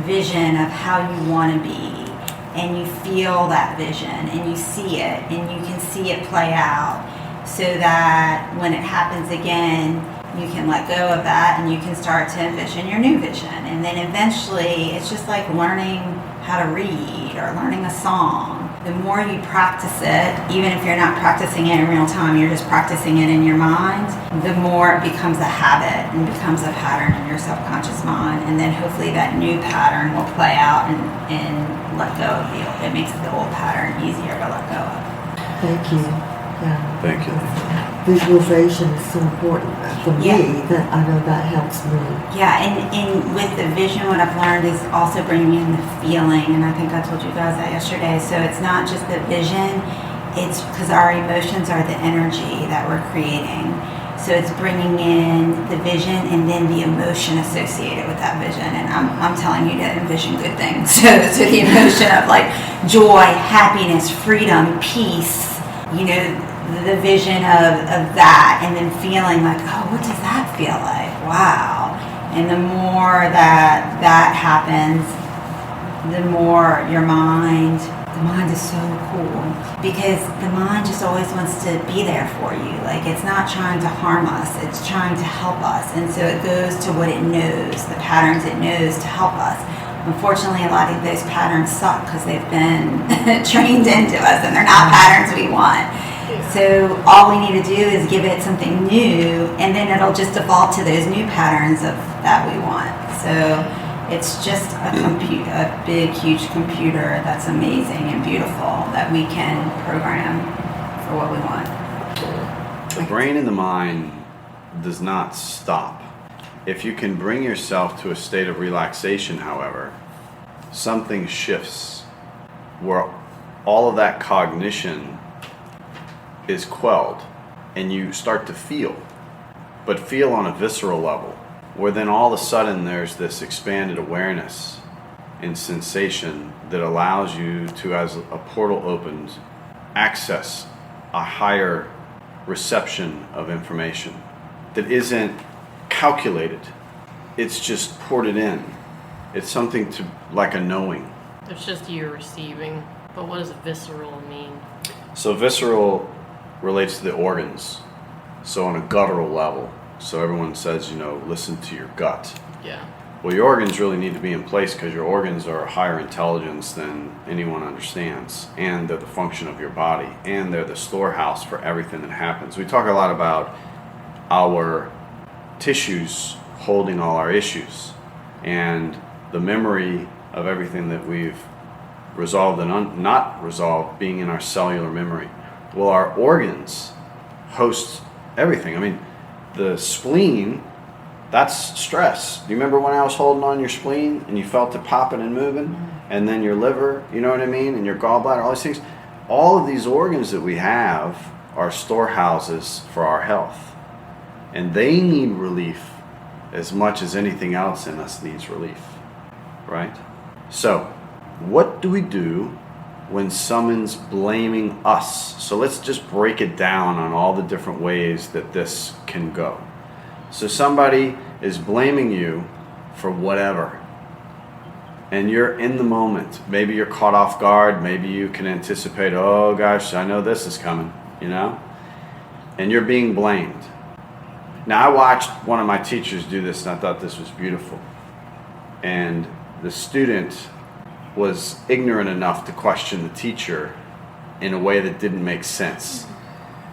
[SPEAKER 2] vision of how you want to be, and you feel that vision, and you see it, and you can see it play out, so that when it happens again, You can let go of that and you can start to envision your new vision. And then eventually it's just like learning how to read or learning a song. The more you practice it, even if you're not practicing it in real time, you're just practicing it in your mind, the more it becomes a habit and becomes a pattern in your subconscious mind. And then hopefully that new pattern will play out and let go of the old. It makes the old pattern easier to let go of.
[SPEAKER 3] Thank you. Yeah.
[SPEAKER 1] Thank you.
[SPEAKER 3] Visualization is so important for me
[SPEAKER 2] Yeah.
[SPEAKER 3] that I know that helps me.
[SPEAKER 2] Yeah, and with the vision, what I've learned is also bringing in the feeling, and I think I told you guys that yesterday. So it's not just the vision, it's because our emotions are the energy that we're creating. So it's bringing in the vision and then the emotion associated with that vision. And I'm telling you to envision good things. So the emotion of like joy, happiness, freedom, peace, you know, the vision of that, and then feeling like, oh, what does that feel like? Wow. And the more that happens, the more the mind is so cool, because the mind just always wants to be there for you. Like, it's not trying to harm us, it's trying to help us. And so it goes to what it knows, the patterns it knows to help us. Unfortunately, a lot of those patterns suck because they've been trained into us and they're not patterns we want. So all we need to do is give it something new, and then it'll just default to those new patterns that we want. So it's just a big, huge computer that's amazing and beautiful that we can program for what we want.
[SPEAKER 1] The brain and the mind does not stop. If you can bring yourself to a state of relaxation, however, something shifts where all of that cognition is quelled and you start to feel, but feel on a visceral level, where then all of a sudden there's this expanded awareness and sensation that allows you to, as a portal opens, access a higher reception of information that isn't calculated. It's just ported in. It's something to, like a knowing.
[SPEAKER 5] It's just you receiving. But what does visceral mean?
[SPEAKER 1] So visceral relates to the organs. So on a guttural level. So everyone says, listen to your gut.
[SPEAKER 5] Yeah.
[SPEAKER 1] Well, your organs really need to be in place because your organs are a higher intelligence than anyone understands. And they're the function of your body. And they're the storehouse for everything that happens. We talk a lot about our tissues holding all our issues. And the memory of everything that we've resolved and not resolved being in our cellular memory. Well, our organs host everything. I mean, the spleen, that's stress. Do you remember when I was holding on your spleen and you felt it popping and moving? And then your liver, you know what I mean? And your gallbladder, all these things. All of these organs that we have are storehouses for our health. And they need relief as much as anything else in us needs relief, right? So, what do we do when someone's blaming us? So let's just break it down on all the different ways that this can go. So somebody is blaming you for whatever, and you're in the moment. Maybe you're caught off guard. Maybe you can anticipate, oh gosh, I know this is coming, and you're being blamed. Now, I watched one of my teachers do this, and I thought this was beautiful. And the student was ignorant enough to question the teacher in a way that didn't make sense,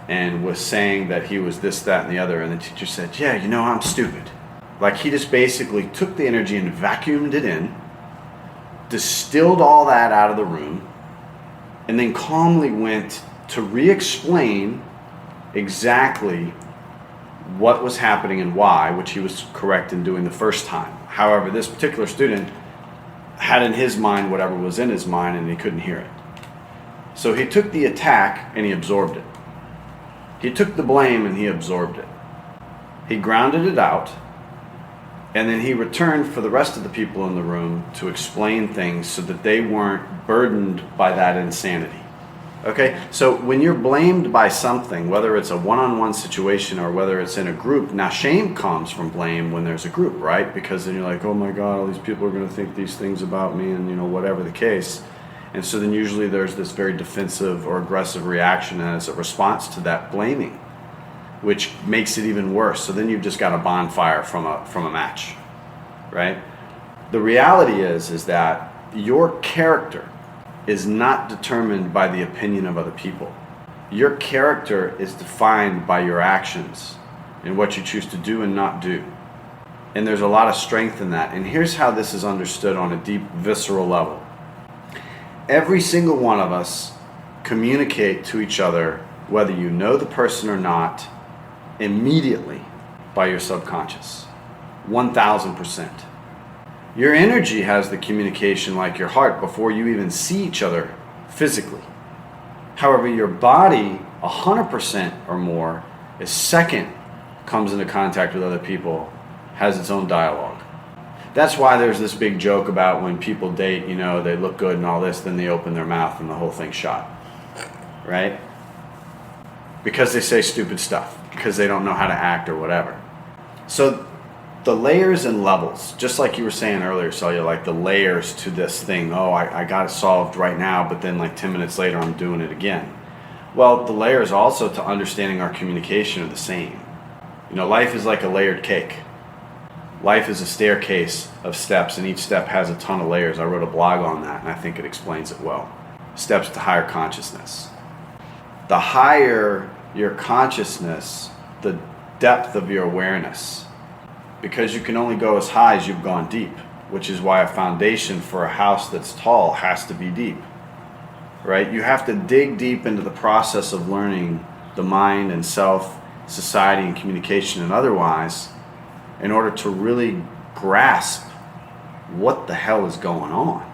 [SPEAKER 1] and was saying that he was this, that, and the other. And the teacher said, yeah, I'm stupid. Like, he just basically took the energy and vacuumed it in, distilled all that out of the room, and then calmly went to re-explain exactly what was happening and why, which he was correct in doing the first time. However, this particular student had in his mind whatever was in his mind, and he couldn't hear it. So he took the attack and he absorbed it. He took the blame and he absorbed it. He grounded it out, and then he returned for the rest of the people in the room to explain things so that they weren't burdened by that insanity. Okay, so when you're blamed by something, whether it's a one-on-one situation or whether it's in a group, now shame comes from blame when there's a group, right? Because then you're like, oh my God, all these people are going to think these things about me, and whatever the case. And so then usually there's this very defensive or aggressive reaction as a response to that blaming. which makes it even worse. So then you've just got a bonfire from a match, right? The reality is that your character is not determined by the opinion of other people. Your character is defined by your actions and what you choose to do and not do. And there's a lot of strength in that. And here's how this is understood on a deep, visceral level. Every single one of us communicate to each other, whether you know the person or not, immediately by your subconscious. 1000%. Your energy has the communication like your heart before you even see each other physically. However, your body, 100% or more, is second comes into contact with other people, has its own dialogue. That's why there's this big joke about when people date, they look good and all this, then they open their mouth and the whole thing's shot. Right? Because they say stupid stuff, because they don't know how to act or whatever. So the layers and levels, just like you were saying earlier, Celia, like the layers to this thing. Oh, I got it solved right now, but then like 10 minutes later I'm doing it again. Well, the layers also to understanding our communication are the same. Life is like a layered cake. Life is a staircase of steps, and each step has a ton of layers. I wrote a blog on that, and I think it explains it well. Steps to higher consciousness. The higher your consciousness, the depth of your awareness. Because you can only go as high as you've gone deep, which is why a foundation for a house that's tall has to be deep. Right? You have to dig deep into the process of learning the mind and self, society and communication and otherwise, in order to really grasp what the hell is going on.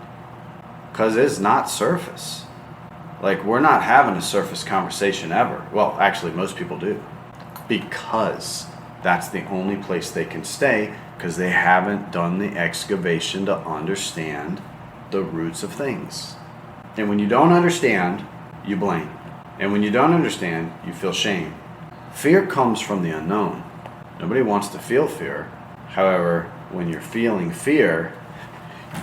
[SPEAKER 1] Because it's not surface. Like, we're not having a surface conversation ever. Well, actually, most people do. Because that's the only place they can stay, because they haven't done the excavation to understand the roots of things. And when you don't understand, you blame. And when you don't understand, you feel shame. Fear comes from the unknown. Nobody wants to feel fear. However, when you're feeling fear,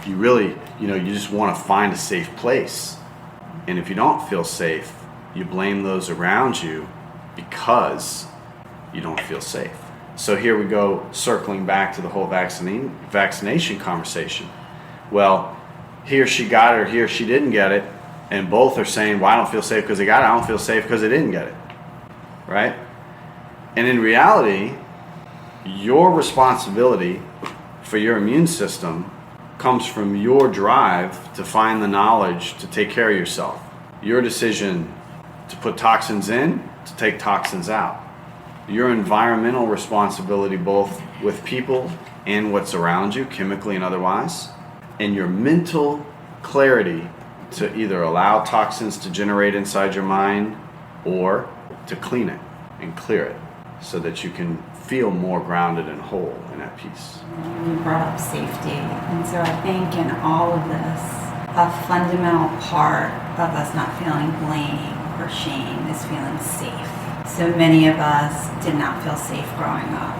[SPEAKER 1] you really, you just want to find a safe place. And if you don't feel safe, you blame those around you because you don't feel safe. So here we go, circling back to the whole vaccination conversation. Well, he or she got it or he or she didn't get it, and both are saying, well, I don't feel safe because they got it, I don't feel safe because they didn't get it. Right? And in reality, your responsibility for your immune system comes from your drive to find the knowledge to take care of yourself. Your decision to put toxins in, to take toxins out. Your environmental responsibility, both with people and what's around you, chemically and otherwise. And your mental clarity to either allow toxins to generate inside your mind or to clean it and clear it so that you can feel more grounded and whole and at peace.
[SPEAKER 2] You brought up safety, and so I think in all of this, a fundamental part of us not feeling blame or shame is feeling safe. So many of us did not feel safe growing up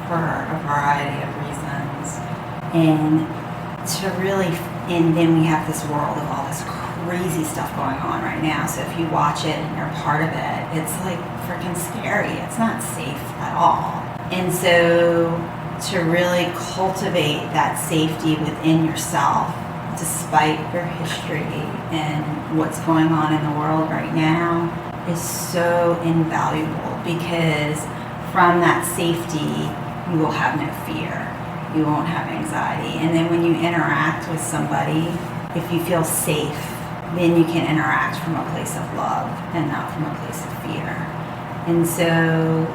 [SPEAKER 2] for a variety of reasons, and then we have this world of all this crazy stuff going on right now. So if you watch it and you're part of it, it's like freaking scary. It's not safe at all. And so to really cultivate that safety within yourself, despite your history and what's going on in the world right now, is so invaluable, because from that safety, you will have no fear. You won't have anxiety. And then when you interact with somebody, if you feel safe, then you can interact from a place of love and not from a place of fear. And so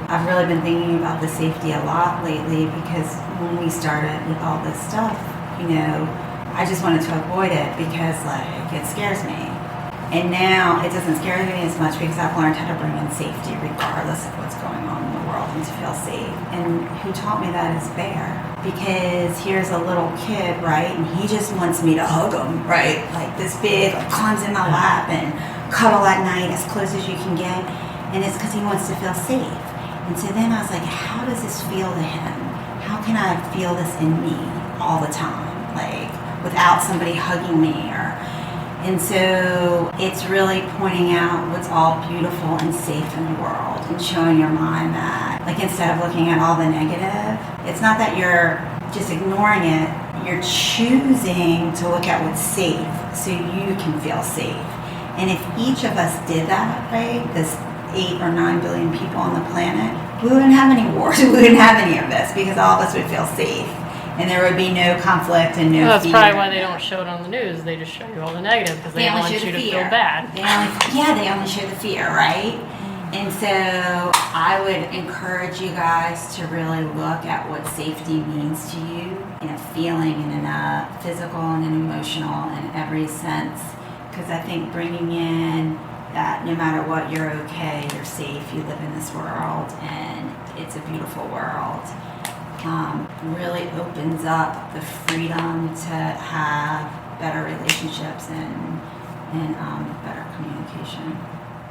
[SPEAKER 2] I've really been thinking about the safety a lot lately, because when we started with all this stuff, I just wanted to avoid it because it scares me. And now it doesn't scare me as much because I've learned how to bring in safety regardless of what's going on in the world and to feel safe. And who taught me that is Bear. Because here's a little kid, right? And he just wants me to hug him, right? Like this big, climbs in my lap and cuddle at night as close as you can get. And it's because he wants to feel safe. And so then I was like, how does this feel to him? How can I feel this in me all the time? Without somebody hugging me And so it's really pointing out what's all beautiful and safe in the world and showing your mind that, like, instead of looking at all the negative, it's not that you're just ignoring it, you're choosing to look at what's safe so you can feel safe. And if each of us did that, right, this 8 or 9 billion people on the planet, we wouldn't have any wars, we wouldn't have any of this because all of us would feel safe. And there would be no conflict and no
[SPEAKER 5] Well, that's
[SPEAKER 2] fear.
[SPEAKER 5] probably why they don't show it on the news. They just show you all the negative because they
[SPEAKER 2] only
[SPEAKER 5] want
[SPEAKER 2] show
[SPEAKER 5] you
[SPEAKER 2] the
[SPEAKER 5] to
[SPEAKER 2] fear.
[SPEAKER 5] feel bad.
[SPEAKER 2] They only show the fear, right? And so I would encourage you guys to really look at what safety means to you in a feeling and in a physical and an emotional and every sense. Because I think bringing in that no matter what, you're okay, you're safe, you live in this world, and it's a beautiful world. Really opens up the freedom to have better relationships and better communication.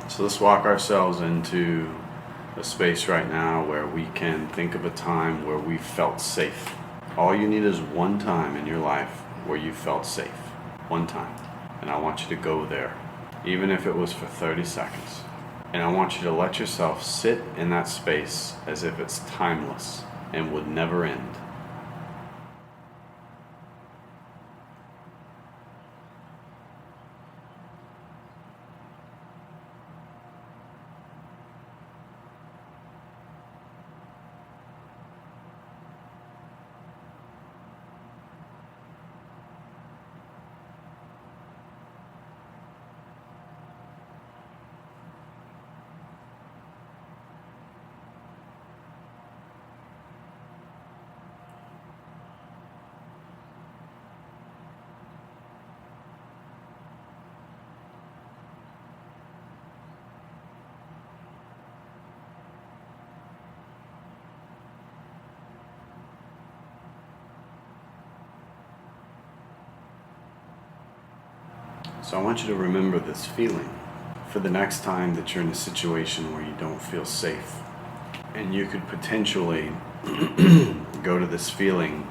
[SPEAKER 1] So let's walk ourselves into a space right now where we can think of a time where we felt safe. All you need is one time in your life where you felt safe. One time. And I want you to go there, even if it was for 30 seconds. And I want you to let yourself sit in that space as if it's timeless and would never end. So I want you to remember this feeling for the next time that you're in a situation where you don't feel safe. And you could potentially go to this feeling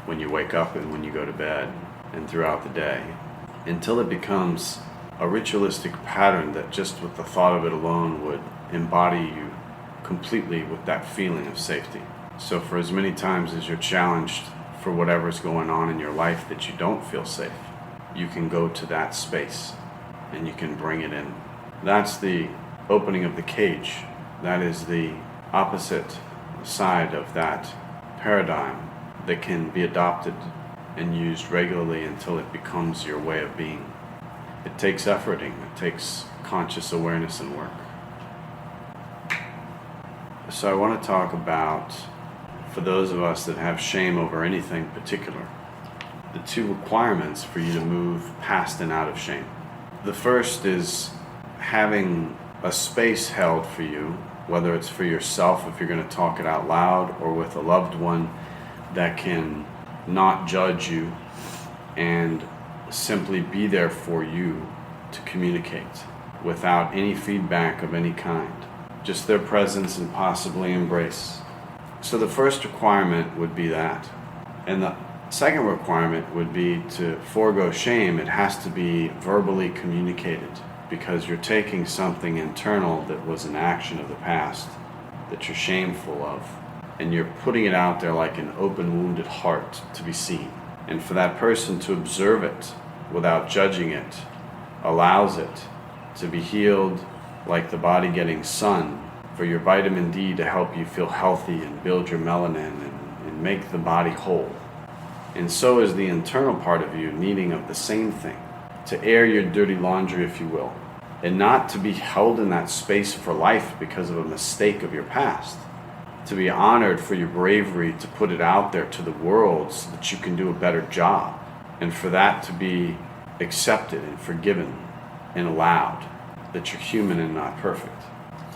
[SPEAKER 1] when you wake up and when you go to bed and throughout the day until it becomes a ritualistic pattern that just with the thought of it alone would embody you completely with that feeling of safety. So for as many times as you're challenged for whatever's going on in your life that you don't feel safe, you can go to that space and you can bring it in. That's the opening of the cage. That is the opposite side of that paradigm that can be adopted and used regularly until it becomes your way of being. It takes efforting, it takes conscious awareness and work. So I want to talk about, for those of us that have shame over anything particular, the two requirements for you to move past and out of shame. The first is having a space held for you, whether it's for yourself if you're going to talk it out loud or with a loved one that can not judge you and simply be there for you to communicate without any feedback of any kind. Just their presence and possibly embrace. So the first requirement would be that. And the second requirement would be to forego shame. It has to be verbally communicated because you're taking something internal that was an action of the past that you're shameful of, and you're putting it out there like an open wounded heart to be seen. And for that person to observe it without judging it allows it to be healed, like the body getting sun, for your vitamin D to help you feel healthy and build your melanin and make the body whole. And so is the internal part of you needing of the same thing, to air your dirty laundry, if you will, and not to be held in that space for life because of a mistake of your past, to be honored for your bravery to put it out there to the world so that you can do a better job, and for that to be accepted and forgiven and allowed, that you're human and not perfect.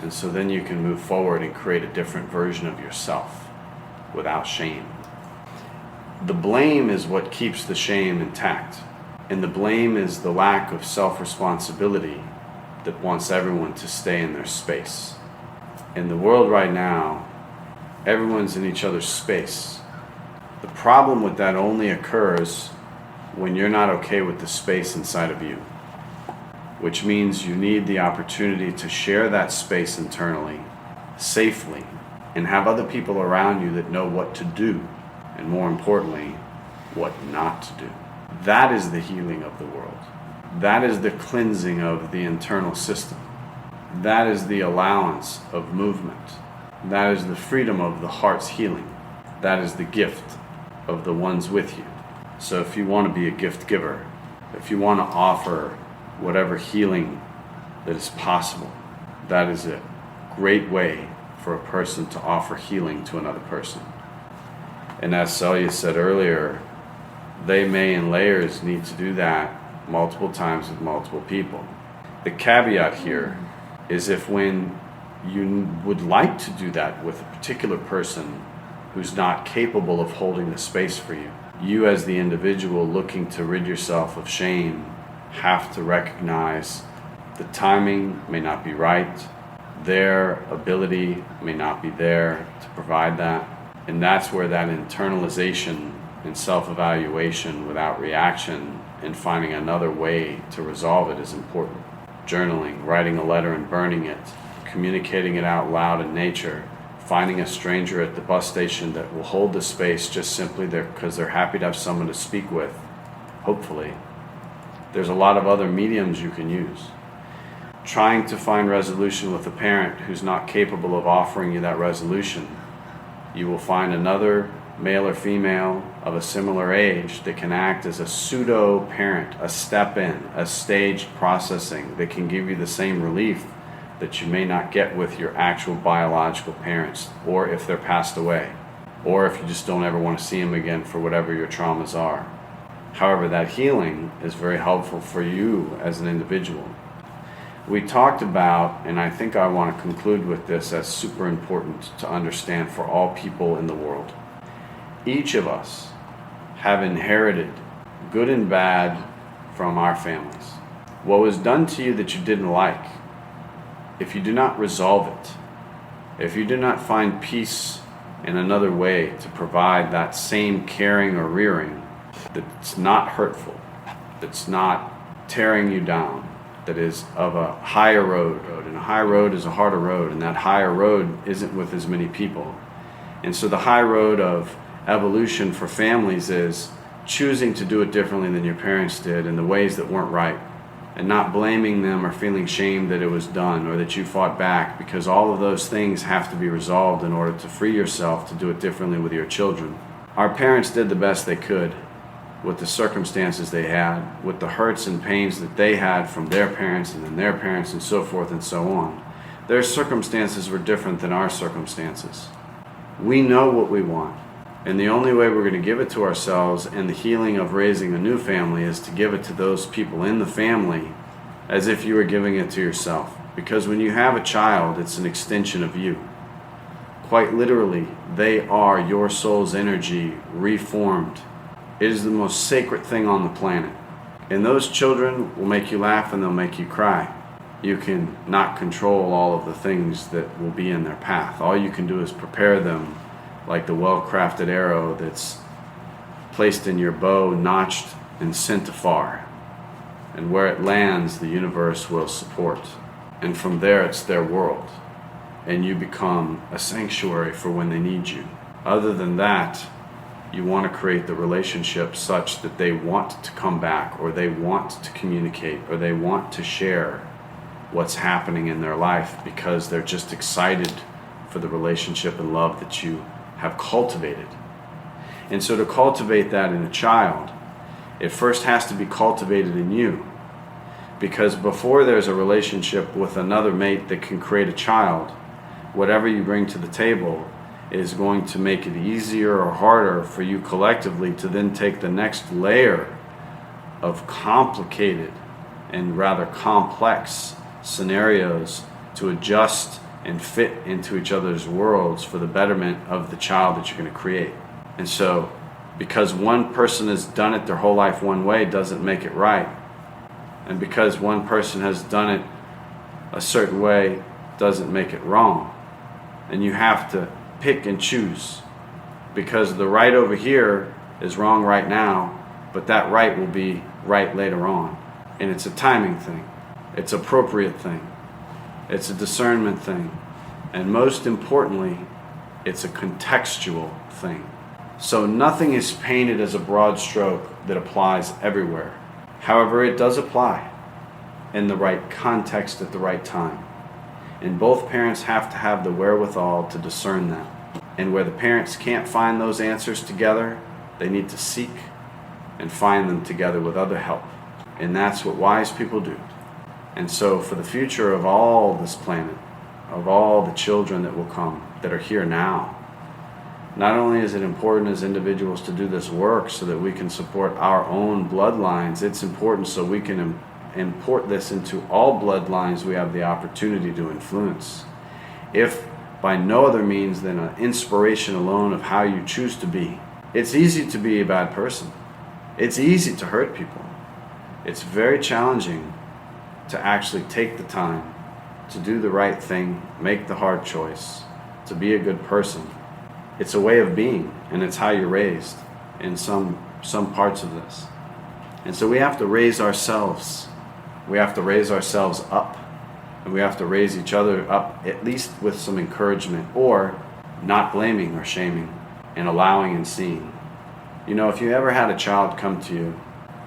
[SPEAKER 1] And so then you can move forward and create a different version of yourself without shame. The blame is what keeps the shame intact. And the blame is the lack of self-responsibility that wants everyone to stay in their space. In the world right now, everyone's in each other's space. The problem with that only occurs when you're not okay with the space inside of you. which means you need the opportunity to share that space internally, safely, and have other people around you that know what to do, and more importantly, what not to do. That is the healing of the world. That is the cleansing of the internal system. That is the allowance of movement. That is the freedom of the heart's healing. That is the gift of the ones with you. So if you want to be a gift giver, if you want to offer whatever healing that is possible, that is a great way for a person to offer healing to another person. And as Celia said earlier, they may in layers need to do that multiple times with multiple people. The caveat here is if when you would like to do that with a particular person who's not capable of holding the space for you, you as the individual looking to rid yourself of shame have to recognize the timing may not be right, their ability may not be there to provide that, and that's where that internalization and self-evaluation without reaction and finding another way to resolve it is important. Journaling, writing a letter and burning it, communicating it out loud in nature, finding a stranger at the bus station that will hold the space just simply there because they're happy to have someone to speak with, hopefully. There's a lot of other mediums you can use. Trying to find resolution with a parent who's not capable of offering you that resolution, you will find another male or female of a similar age that can act as a pseudo parent, a step in, a staged processing that can give you the same relief that you may not get with your actual biological parents, or if they're passed away, or if you just don't ever want to see them again for whatever your traumas are. However, that healing is very helpful for you as an individual. We talked about, and I think I want to conclude with this as super important to understand for all people in the world. Each of us have inherited good and bad from our families. What was done to you that you didn't like, if you do not resolve it, if you do not find peace in another way to provide that same caring or rearing that's not hurtful, that's not tearing you down, that is of a higher road, and a high road is a harder road, and that higher road isn't with as many people. And so the high road of evolution for families is choosing to do it differently than your parents did in the ways that weren't right, and not blaming them or feeling shame that it was done or that you fought back, because all of those things have to be resolved in order to free yourself to do it differently with your children. Our parents did the best they could with the circumstances they had, with the hurts and pains that they had from their parents and then their parents and so forth and so on. Their circumstances were different than our circumstances. We know what we want, and the only way we're going to give it to ourselves in the healing of raising a new family is to give it to those people in the family as if you were giving it to yourself. Because when you have a child, it's an extension of you. Quite literally, they are your soul's energy reformed. It is the most sacred thing on the planet. And those children will make you laugh and they'll make you cry. You can not control all of the things that will be in their path. All you can do is prepare them like the well-crafted arrow that's placed in your bow, notched and sent afar. And where it lands, the universe will support. And from there, it's their world. And you become a sanctuary for when they need you. Other than that, you want to create the relationship such that they want to come back, or they want to communicate, or they want to share what's happening in their life because they're just excited for the relationship and love that you have cultivated. And so to cultivate that in a child, it first has to be cultivated in you. Because before there's a relationship with another mate that can create a child, whatever you bring to the table is going to make it easier or harder for you collectively to then take the next layer of complicated and rather complex scenarios to adjust and fit into each other's worlds for the betterment of the child that you're going to create. And so, because one person has done it their whole life one way doesn't make it right. And because one person has done it a certain way doesn't make it wrong. And you have to pick and choose, because the right over here is wrong right now, but that right will be right later on. And it's a timing thing. It's an appropriate thing. It's a discernment thing. And most importantly, it's a contextual thing. So nothing is painted as a broad stroke that applies everywhere. However, it does apply in the right context at the right time. And both parents have to have the wherewithal to discern that. And where the parents can't find those answers together, they need to seek and find them together with other help. And that's what wise people do. And so for the future of all this planet, of all the children that will come, that are here now, not only is it important as individuals to do this work so that we can support our own bloodlines, it's important so we can import this into all bloodlines we have the opportunity to influence. If by no other means than an inspiration alone of how you choose to be. It's easy to be a bad person. It's easy to hurt people. It's very challenging to actually take the time to do the right thing, make the hard choice, to be a good person. It's a way of being, and it's how you're raised in some parts of this. And so we have to raise ourselves. We have to raise ourselves up. And we have to raise each other up, at least with some encouragement, or not blaming or shaming, and allowing and seeing. You know, if you ever had a child come to you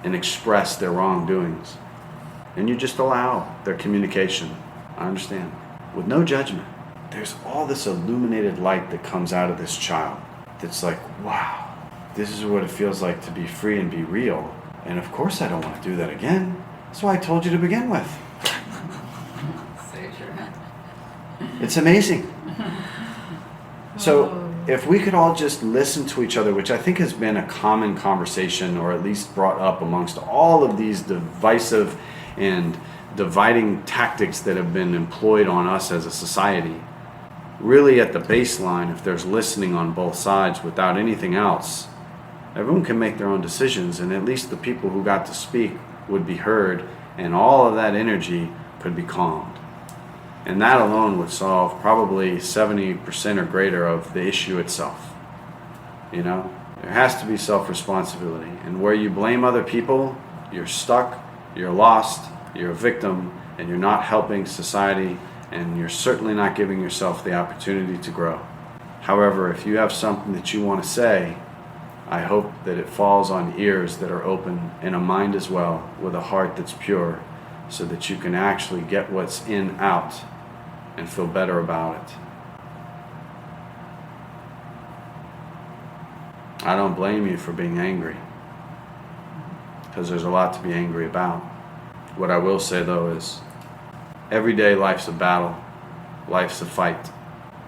[SPEAKER 1] and express their wrongdoings, and you just allow their communication, I understand, with no judgment, there's all this illuminated light that comes out of this child that's like, wow, this is what it feels like to be free and be real. And of course I don't want to do that again. That's why I told you to begin with. It's amazing. So if we could all just listen to each other, which I think has been a common conversation, or at least brought up amongst all of these divisive and dividing tactics that have been employed on us as a society, really at the baseline, if there's listening on both sides without anything else, everyone can make their own decisions, and at least the people who got to speak would be heard, and all of that energy could be calmed. And that alone would solve probably 70% or greater of the issue itself. You know, there has to be self-responsibility. And where you blame other people, you're stuck, you're lost, you're a victim, and you're not helping society, and you're certainly not giving yourself the opportunity to grow. However, if you have something that you want to say, I hope that it falls on ears that are open and a mind as well, with a heart that's pure, so that you can actually get what's in out and feel better about it. I don't blame you for being angry, because there's a lot to be angry about. What I will say though is, every day life's a battle, life's a fight.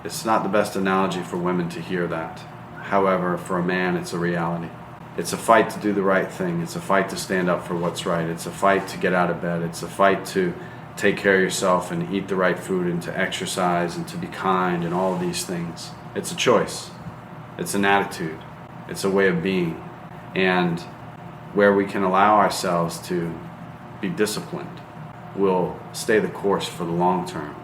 [SPEAKER 1] It's not the best analogy for women to hear that. However, for a man, it's a reality. It's a fight to do the right thing. It's a fight to stand up for what's right. It's a fight to get out of bed. It's a fight to take care of yourself and eat the right food and to exercise and to be kind and all of these things. It's a choice. It's an attitude. It's a way of being. And where we can allow ourselves to be disciplined, we'll stay the course for the long term.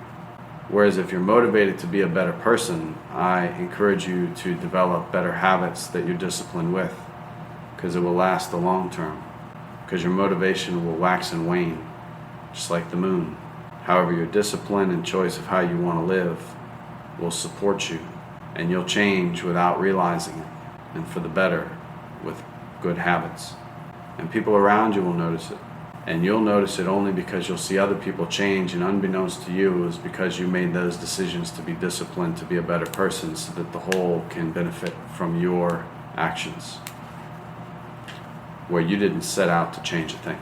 [SPEAKER 1] Whereas if you're motivated to be a better person, I encourage you to develop better habits that you're disciplined with, because it will last the long term, because your motivation will wax and wane, just like the moon. However, your discipline and choice of how you want to live will support you, and you'll change without realizing it, and for the better with good habits. And people around you will notice it. And you'll notice it only because you'll see other people change, and unbeknownst to you is because you made those decisions to be disciplined, to be a better person, so that the whole can benefit from your actions, where you didn't set out to change a thing.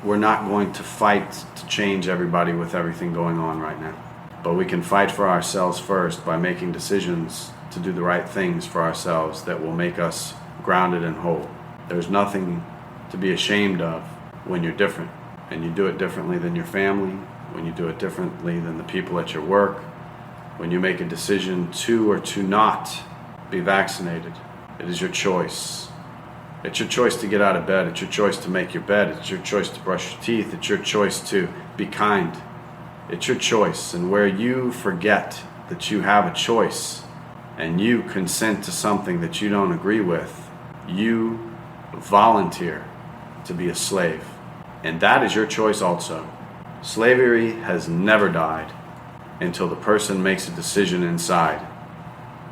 [SPEAKER 1] We're not going to fight to change everybody with everything going on right now. But we can fight for ourselves first by making decisions to do the right things for ourselves that will make us grounded and whole. There's nothing to be ashamed of when you're different, and you do it differently than your family, when you do it differently than the people at your work, when you make a decision to or to not be vaccinated. It is your choice. It's your choice to get out of bed. It's your choice to make your bed. It's your choice to brush your teeth. It's your choice to be kind. It's your choice. And where you forget that you have a choice and you consent to something that you don't agree with, you volunteer to be a slave. And that is your choice also. Slavery has never died until the person makes a decision inside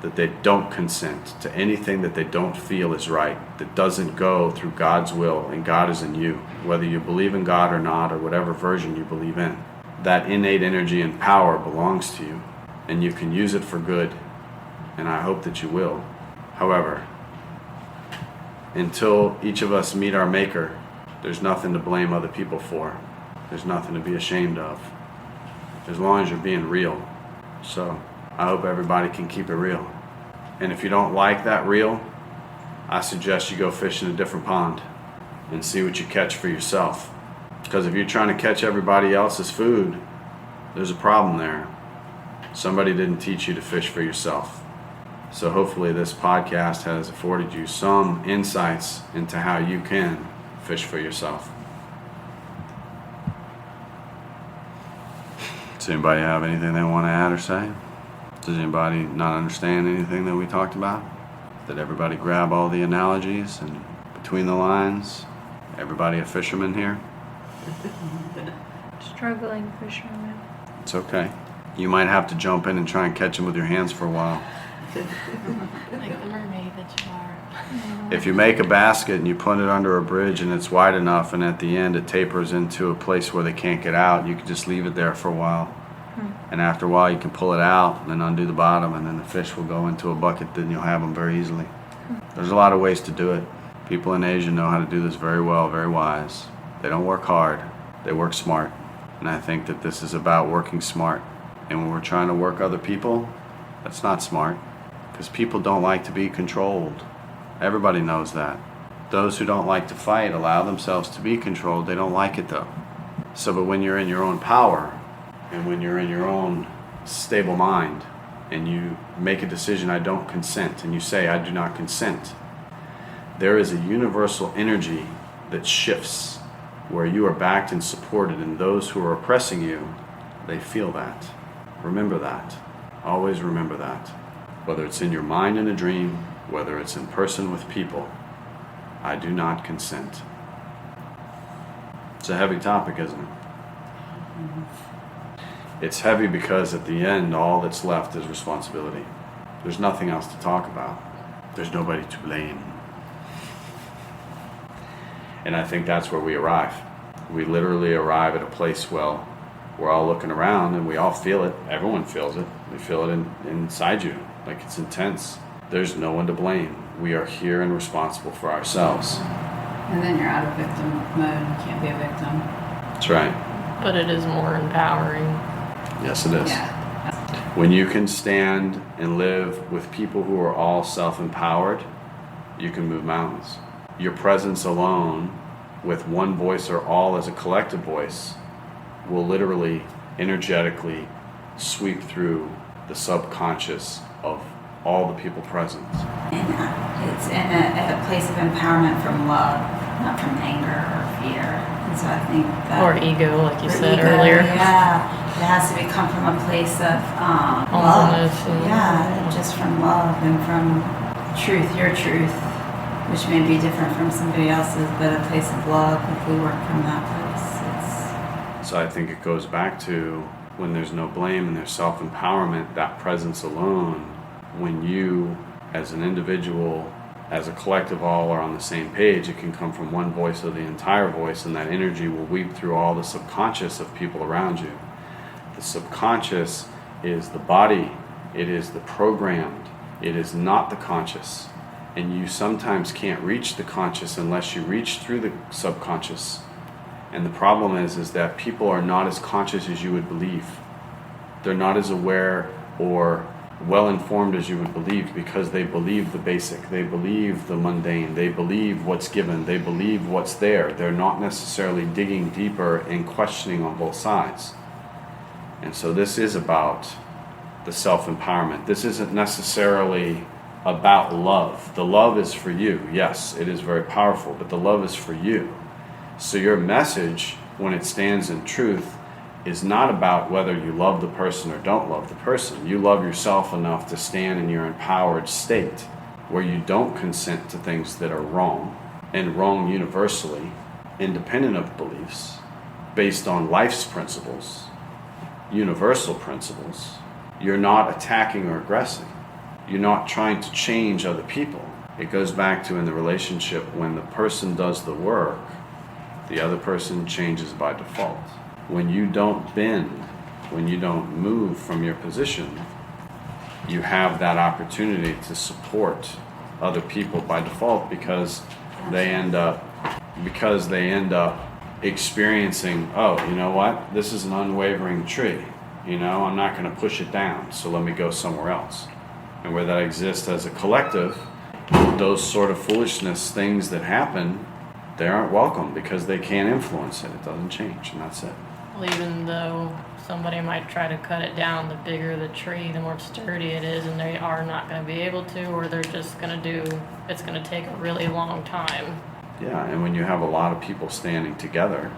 [SPEAKER 1] that they don't consent to anything that they don't feel is right, that doesn't go through God's will, and God is in you, whether you believe in God or not, or whatever version you believe in. That innate energy and power belongs to you, and you can use it for good, and I hope that you will. However, until each of us meet our Maker, there's nothing to blame other people for. There's nothing to be ashamed of, as long as you're being real. So I hope everybody can keep it real. And if you don't like that real, I suggest you go fish in a different pond and see what you catch for yourself. Because if you're trying to catch everybody else's food, there's a problem there. Somebody didn't teach you to fish for yourself. So hopefully this podcast has afforded you some insights into how you can fish for yourself. Does anybody have anything they want to add or say? Does anybody not understand anything that we talked about? Did everybody grab all the analogies and between the lines? Everybody a fisherman here?
[SPEAKER 5] Struggling fisherman.
[SPEAKER 1] It's okay. You might have to jump in and try and catch them with your hands for a while.
[SPEAKER 5] Like the mermaid that you are.
[SPEAKER 1] If you make a basket and you put it under a bridge and it's wide enough and at the end it tapers into a place where they can't get out, you can just leave it there for a while. And after a while you can pull it out and then undo the bottom, and then the fish will go into a bucket, then you'll have them very easily. There's a lot of ways to do it. People in Asia know how to do this very well, very wise. They don't work hard, they work smart. And I think that this is about working smart. And when we're trying to work other people, that's not smart, because people don't like to be controlled. Everybody knows that. Those who don't like to fight allow themselves to be controlled. They don't like it though. So, but when you're in your own power, and when you're in your own stable mind, and you make a decision, I don't consent, and you say, I do not consent, there is a universal energy that shifts where you are backed and supported, and those who are oppressing you, they feel that. Remember that. Always remember that. Whether it's in your mind in a dream, whether it's in person with people, I do not consent. It's a heavy topic, isn't it? It's heavy because at the end, all that's left is responsibility. There's nothing else to talk about. There's nobody to blame. And I think that's where we arrive. We literally arrive at a place, well, we're all looking around and we all feel it. Everyone feels it. We feel it inside you, like it's intense. There's no one to blame. We are here and responsible for ourselves.
[SPEAKER 2] And then you're out of victim mode. You can't be a victim.
[SPEAKER 1] That's right.
[SPEAKER 5] But it is more empowering.
[SPEAKER 1] Yes, it is.
[SPEAKER 2] Yeah.
[SPEAKER 1] When you can stand and live with people who are all self-empowered, you can move mountains. Your presence alone, with one voice or all as a collective voice, will literally, energetically sweep through the subconscious of all the people present.
[SPEAKER 2] And it's in a place of empowerment from love, not from anger or fear. And so I think that...
[SPEAKER 5] Or ego, like you
[SPEAKER 2] or
[SPEAKER 5] said
[SPEAKER 2] ego,
[SPEAKER 5] earlier.
[SPEAKER 2] Yeah. It has to come from a place of love.
[SPEAKER 5] Humbleness and-
[SPEAKER 2] Yeah, just from love and from truth, your truth, which may be different from somebody else's, but a place of love. If we work from that place,
[SPEAKER 1] So I think it goes back to when there's no blame and there's self-empowerment, that presence alone, when you as an individual, as a collective, all are on the same page, it can come from one voice or the entire voice, and that energy will weep through all the subconscious of people around you. The subconscious is the body, it is the programmed, it is not the conscious. And you sometimes can't reach the conscious unless you reach through the subconscious. And the problem is that people are not as conscious as you would believe. They're not as aware or well-informed as you would believe, because they believe the basic, they believe the mundane, they believe what's given, they believe what's there. They're not necessarily digging deeper and questioning on both sides. And so this is about the self-empowerment. This isn't necessarily about love. The love is for you. Yes, it is very powerful, but the love is for you. So your message, when it stands in truth, is not about whether you love the person or don't love the person. You love yourself enough to stand in your empowered state where you don't consent to things that are wrong, and wrong universally, independent of beliefs, based on life's principles, universal principles. You're not attacking or aggressing. You're not trying to change other people. It goes back to in the relationship, when the person does the work, the other person changes by default. When you don't bend, when you don't move from your position, you have that opportunity to support other people by default, because they end up experiencing, oh, you know what, this is an unwavering tree, you know, I'm not going to push it down, so let me go somewhere else. And where that exists as a collective, those sort of foolishness things that happen, they aren't welcome because they can't influence it. It doesn't change, and that's it.
[SPEAKER 5] Well, even though somebody might try to cut it down, the bigger the tree, the more sturdy it is, and they are not going to be able to, or they're just going to it's going to take a really long time.
[SPEAKER 1] Yeah, and when you have a lot of people standing together,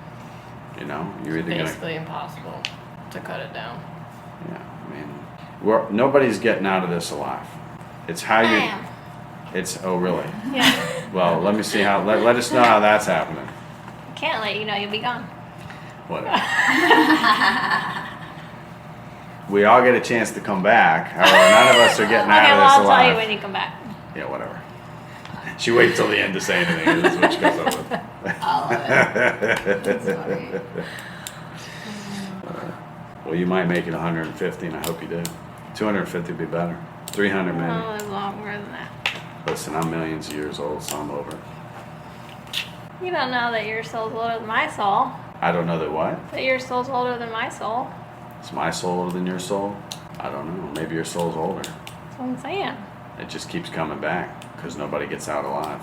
[SPEAKER 1] you know, you're either going to...
[SPEAKER 5] Basically impossible to cut it down.
[SPEAKER 1] Yeah, I mean, nobody's getting out of this alive. It's how you...
[SPEAKER 6] I am.
[SPEAKER 1] It's, oh, really?
[SPEAKER 6] Yeah.
[SPEAKER 1] Well, let me see how... Let us know how that's happening.
[SPEAKER 6] Can't let you know, you'll be gone.
[SPEAKER 1] Whatever. We all get a chance to come back. However, none of us are getting
[SPEAKER 6] Okay,
[SPEAKER 1] out
[SPEAKER 6] well,
[SPEAKER 1] of
[SPEAKER 6] I'll
[SPEAKER 1] this
[SPEAKER 6] tell you
[SPEAKER 1] alive.
[SPEAKER 6] when you come back.
[SPEAKER 1] Yeah, whatever. She waits till the end to say anything. This is what she goes over with.
[SPEAKER 2] All of it. That's funny.
[SPEAKER 1] Well, you might make it 150, and I hope you do. 250 would be better. 300 maybe.
[SPEAKER 6] I'll live longer than that.
[SPEAKER 1] Listen, I'm millions of years old, so I'm over it.
[SPEAKER 6] You don't know that your soul's older than my soul.
[SPEAKER 1] I don't know that what?
[SPEAKER 6] That your soul's older than my soul.
[SPEAKER 1] Is my soul older than your soul? I don't know. Maybe your soul's older.
[SPEAKER 6] That's what I'm saying.
[SPEAKER 1] It just keeps coming back because nobody gets out alive.